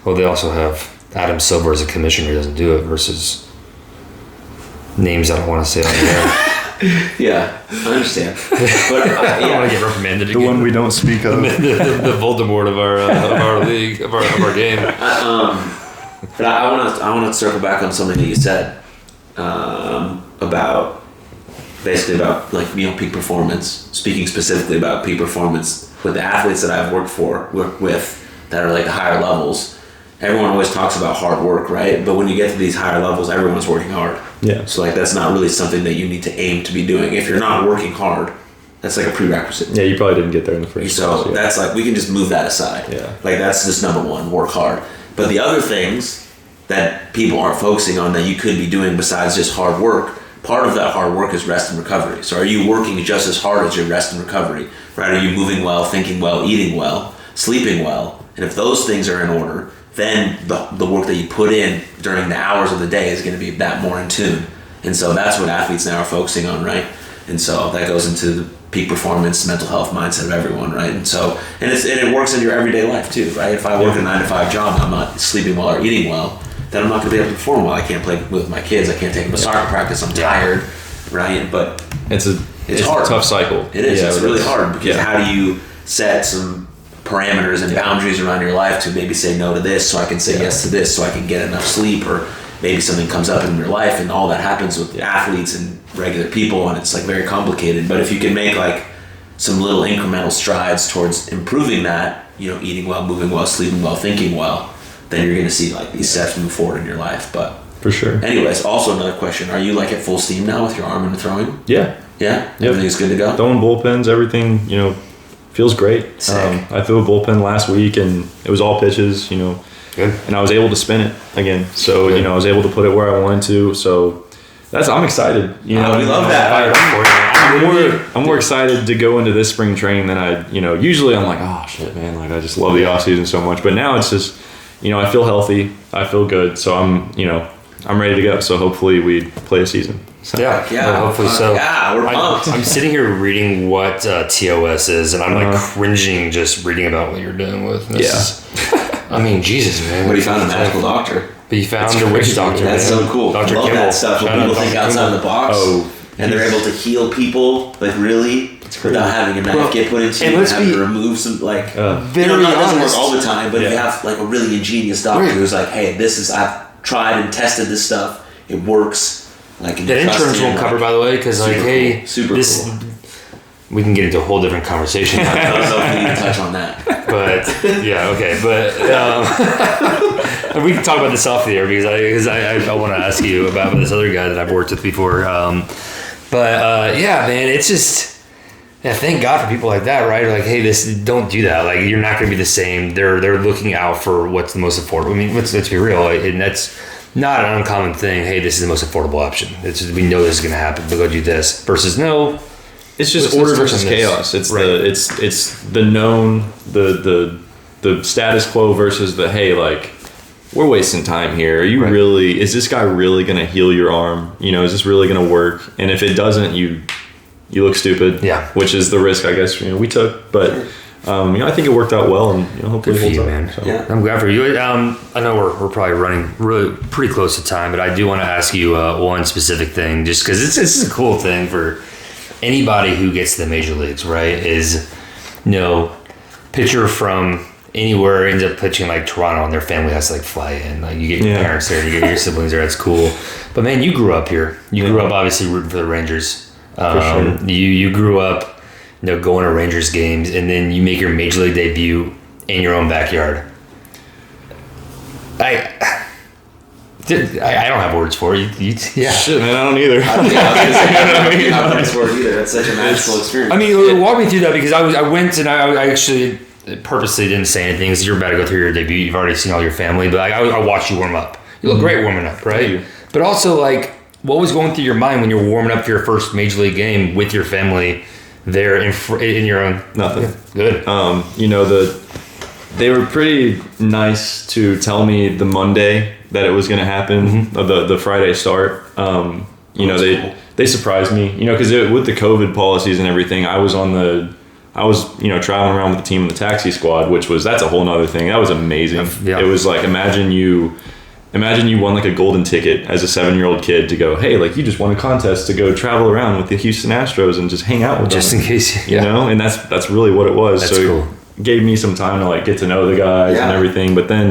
Speaker 3: Well, they also have Adam Silver as a commissioner who doesn't do it versus names I don't want to say on the air.
Speaker 2: Yeah, I understand. But
Speaker 3: I don't want to get reprimanded again.
Speaker 4: The one we don't speak of.
Speaker 3: the Voldemort of our league, of our game.
Speaker 2: But I want to circle back on something that you said about like peak performance. Speaking specifically about peak performance with the athletes that I've worked with that are like the higher levels. Everyone always talks about hard work, right? But when you get to these higher levels, everyone's working hard.
Speaker 4: Yeah.
Speaker 2: So like that's not really something that you need to aim to be doing. If you're not working hard, That's like a prerequisite.
Speaker 4: Yeah, you probably didn't get there in the first
Speaker 2: So
Speaker 4: place.
Speaker 2: that's like, we can just move that aside.
Speaker 4: Yeah.
Speaker 2: Like that's just number one, work hard. But the other things that people aren't focusing on that you could be doing besides just hard work, part of that hard work is rest and recovery. So are you working just as hard as your rest and recovery? Right? Are you moving well, thinking well, eating well, sleeping well? And if those things are in order, then the work that you put in during the hours of the day is going to be that more in tune. And so that's what athletes now are focusing on, right? And so that goes into the peak performance, mental health mindset of everyone, right? And so, and it works in your everyday life too, right? If I work a 9-to-5 job and I'm not sleeping well or eating well, then I'm not going to be able to perform well. I can't play with my kids. I can't take them to soccer practice. I'm tired, right? But
Speaker 4: it's
Speaker 2: hard.
Speaker 4: a tough cycle.
Speaker 2: It is. It's really hard because how do you set some parameters and boundaries around your life to maybe say no to this so I can say yes to this so I can get enough sleep, or maybe something comes up in your life, and all that happens with athletes and regular people, and it's like very complicated. But if you can make like some little incremental strides towards improving that, eating well, moving well, sleeping well, thinking well, then you're going to see like these steps move forward in your life. But
Speaker 4: for sure.
Speaker 2: Anyways, also another question: are you like at full steam now with your arm and throwing?
Speaker 4: Yeah.
Speaker 2: Yeah.
Speaker 4: Yep.
Speaker 2: Everything's good to go.
Speaker 4: Throwing bullpens, everything feels great. I threw a bullpen last week and it was all pitches.
Speaker 3: Good.
Speaker 4: And I was able to spin it again. So I was able to put it where I wanted to. So I'm excited.
Speaker 2: We love that.
Speaker 4: I'm more excited to go into this spring training than I. Usually I'm like, oh shit, man, like I just love the off season so much. But now it's just, I feel healthy. I feel good. So I'm ready to go. So hopefully we play a season. So.
Speaker 3: Yeah, hopefully so.
Speaker 2: Yeah, we're pumped.
Speaker 3: I'm sitting here reading what TOS is, and I'm like cringing just reading about what you're doing with this. I mean, Jesus, man.
Speaker 2: But he found a medical doctor.
Speaker 3: But you found a witch doctor.
Speaker 2: That's so cool.
Speaker 3: Dr.
Speaker 2: I love
Speaker 3: Kimball.
Speaker 2: that stuff when people think outside the box.
Speaker 4: Oh,
Speaker 2: and they're able to heal people, like really, without having a knife get put into you and having to remove some, like,
Speaker 3: very
Speaker 2: it doesn't work
Speaker 3: honest.
Speaker 2: all the time, but if you have like a really ingenious doctor who's like, hey, I've tried and tested this stuff, it works. Like,
Speaker 3: That insurance won't cover, by the way, because like, hey,
Speaker 2: super cool.
Speaker 3: We can get into a whole different conversation.
Speaker 2: I don't know if we need to touch on that.
Speaker 3: But yeah, okay. But we can talk about this off the air because I want to ask you about this other guy that I've worked with before. Yeah, man, it's just thank God for people like that, right? Like, hey, don't do that. Like, you're not going to be the same. They're looking out for what's the most affordable. I mean, let's be real, and that's not an uncommon thing. Hey, this is the most affordable option. We know this is going to happen. But go do this versus no.
Speaker 4: It's just order versus chaos. It's it's the known, the status quo versus the, hey, like, we're wasting time here. Are you really? Is this guy really going to heal your arm? Is this really going to work? And if it doesn't, you look stupid.
Speaker 3: Yeah.
Speaker 4: Which is the risk, I guess, we took. But I think it worked out well, and hopefully
Speaker 3: good for
Speaker 4: it holds
Speaker 3: you,
Speaker 4: up.
Speaker 3: man.
Speaker 4: So.
Speaker 3: Yeah. I'm glad for you. I know we're probably running really pretty close to time, but I do want to ask you one specific thing, just because this is a cool thing for anybody who gets to the major leagues, right? Is pitcher from anywhere ends up pitching like Toronto, and their family has to like fly in. Like, you get your parents there, you get your siblings there. That's cool. But man, you grew up here. You grew up obviously rooting for the Rangers.
Speaker 4: For sure.
Speaker 3: You grew up, going to Rangers games, and then you make your major league debut in your own backyard. I don't have words for it. Yeah.
Speaker 4: Shit, man, I don't either.
Speaker 2: I don't have words for it either. That's such a magical experience.
Speaker 3: I mean, walk me through that, because I went and I actually purposely didn't say anything because you're about to go through your debut. You've already seen all your family, but I watched you warm up. You look great warming up, right?
Speaker 4: Thank you.
Speaker 3: But also, like, what was going through your mind when you're warming up for your first major league game with your family there in your own?
Speaker 4: Nothing.
Speaker 3: Yeah, good.
Speaker 4: They were pretty nice to tell me the Monday that it was going to happen, the Friday start.
Speaker 2: Cool.
Speaker 4: They surprised me, because with the COVID policies and everything, I was traveling around with the team in the taxi squad, that's a whole nother thing. That was amazing.
Speaker 3: Yeah.
Speaker 4: It was like, imagine you won like a golden ticket as a 7-year-old kid to go, hey, like, you just won a contest to go travel around with the Houston Astros and just hang out with them.
Speaker 3: Just in case. Yeah.
Speaker 4: And that's really what it was.
Speaker 3: That's
Speaker 4: so
Speaker 3: cool.
Speaker 4: It gave me some time to like get to know the guys and everything. But then,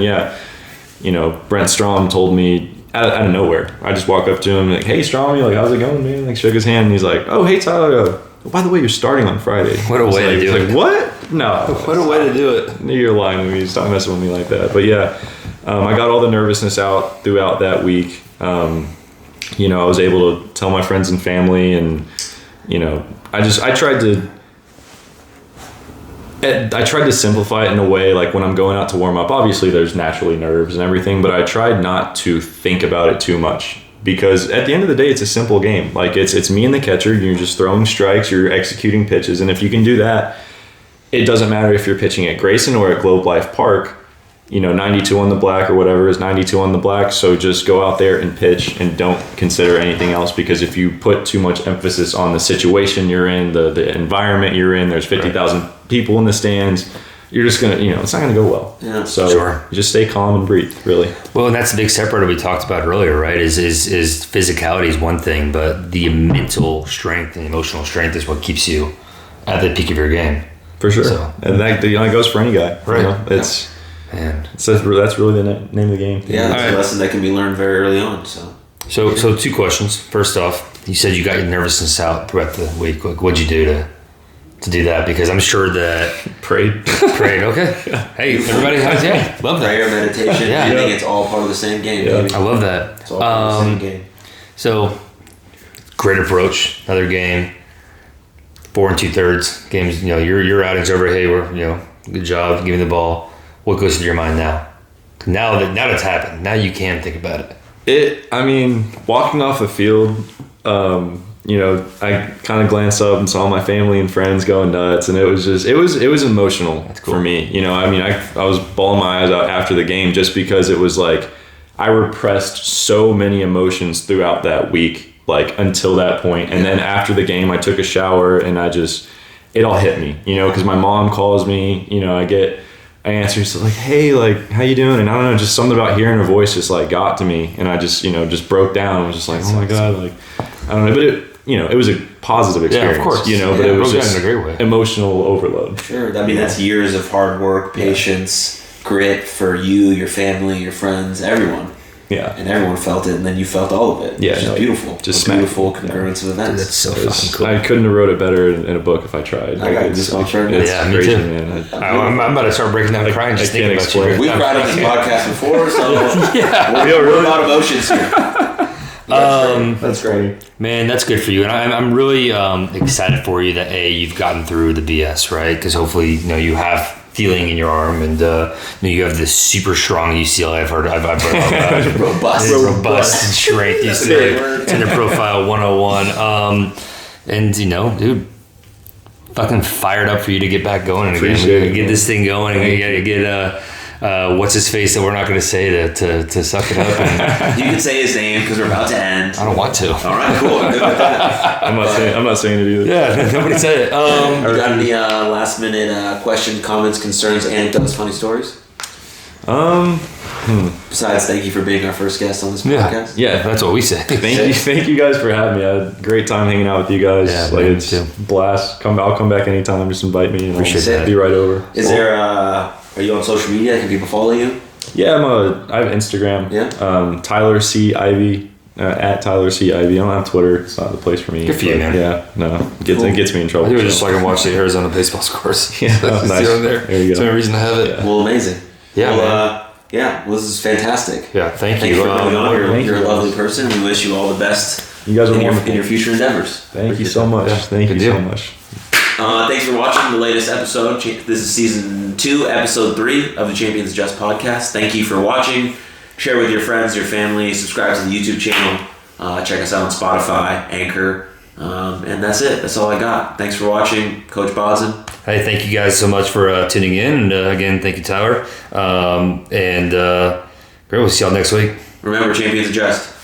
Speaker 4: Brent Strom told me out of nowhere. I just walk up to him like, hey, Strom, like, how's it going, man? Like, shook his hand, and he's like, oh, hey, Tyler, by the way, you're starting on Friday.
Speaker 3: What a way to do it.
Speaker 4: Like, what? No.
Speaker 3: What a way to do it.
Speaker 4: You're lying to me. Stop messing with me like that. But yeah, I got all the nervousness out throughout that week. I was able to tell my friends and family, and I tried to I tried to simplify it in a way, like when I'm going out to warm up, obviously there's naturally nerves and everything, but I tried not to think about it too much, because at the end of the day, it's a simple game. Like it's me and the catcher. You're just throwing strikes, you're executing pitches. And if you can do that, it doesn't matter if you're pitching at Grayson or at Globe Life Park, 92 on the black or whatever is 92 on the black. So just go out there and pitch and don't consider anything else, because if you put too much emphasis on the situation you're in, the environment you're in, there's 50,000 people in the stands, you're just going to, it's not going to go well.
Speaker 2: Yeah,
Speaker 4: so just stay calm and breathe, really.
Speaker 3: Well, and that's the big separator we talked about earlier, right? Is physicality is one thing, but the mental strength and emotional strength is what keeps you at the peak of your game.
Speaker 4: For sure.
Speaker 3: So,
Speaker 4: and that goes for any guy.
Speaker 3: Right.
Speaker 4: It's...
Speaker 3: Man.
Speaker 4: So that's really the name of the game.
Speaker 2: Yeah, it's a lesson that can be learned very early on.
Speaker 3: So 2 questions. First off, you said you got your nervousness out throughout the week. Like, what'd you do to do that? Because I'm sure that
Speaker 4: prayed.
Speaker 3: Okay. Yeah. Hey, everybody has love that.
Speaker 2: Prayer, meditation, breathing, it's all part of the same game.
Speaker 4: Yeah.
Speaker 2: Baby.
Speaker 3: I love that.
Speaker 2: It's all part of the same game.
Speaker 3: So, great approach. Another game. 4 2/3 games. Your outing's over. Hey, we're good job. Give me the ball. What goes through your mind now? Now that it's happened, now you can think about it.
Speaker 4: Walking off the field, I kind of glanced up and saw my family and friends going nuts, and it was emotional for me. I was bawling my eyes out after the game, just because it was like I repressed so many emotions throughout that week, like until that point. And then after the game, I took a shower and it all hit me, because my mom calls me, I answered, so like, hey, like, how you doing? And I don't know, just something about hearing her voice just like got to me, and I just, just broke down. I was just like, oh my God, like, I don't know, but it was a positive experience,
Speaker 3: of course.
Speaker 4: But it was just
Speaker 3: in a great way.
Speaker 4: Emotional overload.
Speaker 2: Sure, that's years of hard work, patience, grit for you, your family, your friends, everyone.
Speaker 4: Yeah.
Speaker 2: And everyone felt it, and then you felt all of it.
Speaker 4: Yeah.
Speaker 2: Which is beautiful.
Speaker 4: Just
Speaker 2: a beautiful concurrence of events.
Speaker 3: Dude, that's so fucking cool.
Speaker 4: I couldn't have wrote it better in a book if I tried.
Speaker 2: I got goosebumps.
Speaker 3: Yeah, me
Speaker 4: crazy,
Speaker 3: too.
Speaker 4: Man.
Speaker 3: I'm about to start breaking down crying just thinking about you.
Speaker 2: We've cried on this podcast before, so we're about emotions here. That's great.
Speaker 3: Man, that's good for you. And I'm really excited for you that, you've gotten through the BS, right? Because hopefully, you have feeling in your arm, and you have this super strong UCLA. I've heard about robust strength UCLA Tender Profile 101. And dude, fucking fired up for you to get back going again. Get this thing going, and you gotta get what's his face that we're not going to say to suck it up. And
Speaker 2: you can say his name because we're about to end.
Speaker 3: I don't want to.
Speaker 2: All right, cool. I'm good with that.
Speaker 4: I'm not saying it either.
Speaker 3: Yeah, nobody said it.
Speaker 2: You got any last minute questions, comments, concerns, anecdotes, funny stories? Besides, thank you for being our first guest on this podcast.
Speaker 3: Yeah, that's what we say.
Speaker 4: Thank you guys for having me. I had a great time hanging out with you guys.
Speaker 3: Yeah,
Speaker 4: like, it's a blast. I'll come back anytime. Just invite me, and
Speaker 3: Appreciate
Speaker 4: I'll be right over.
Speaker 2: Is there? Are you on social media? Can people follow you?
Speaker 4: Yeah, I have Instagram.
Speaker 2: Yeah.
Speaker 4: Tyler C. Ivey. At Tyler C. Ivey. I don't have Twitter. It's not the place for me.
Speaker 3: Good for you, man.
Speaker 4: Yeah, no. It gets me in trouble.
Speaker 3: I do it just so I can watch the Arizona baseball scores.
Speaker 4: Yeah, nice.
Speaker 3: There you go.
Speaker 4: There's
Speaker 3: no reason to have it.
Speaker 2: Yeah. Well, amazing.
Speaker 3: Yeah,
Speaker 2: well, well, this is fantastic.
Speaker 3: Yeah, thank
Speaker 2: Thanks
Speaker 3: you.
Speaker 2: for coming on. You're a
Speaker 4: you.
Speaker 2: Lovely person. We wish you all the best.
Speaker 4: You guys are
Speaker 2: in
Speaker 4: wonderful.
Speaker 2: your future endeavors.
Speaker 4: Thank you so much.
Speaker 3: Yeah,
Speaker 4: Thank you so much.
Speaker 2: Thanks for watching the latest episode. This is season 2, episode 3 of the Champions Just podcast. Thank you for watching. Share with your friends, your family. Subscribe to the YouTube channel. Check us out on Spotify, Anchor. And that's it. That's all I got. Thanks for watching. Coach Bosin.
Speaker 3: Hey, thank you guys so much for tuning in. And again, thank you, Tyler. Great. We'll see y'all next week.
Speaker 2: Remember, Champions Adjust.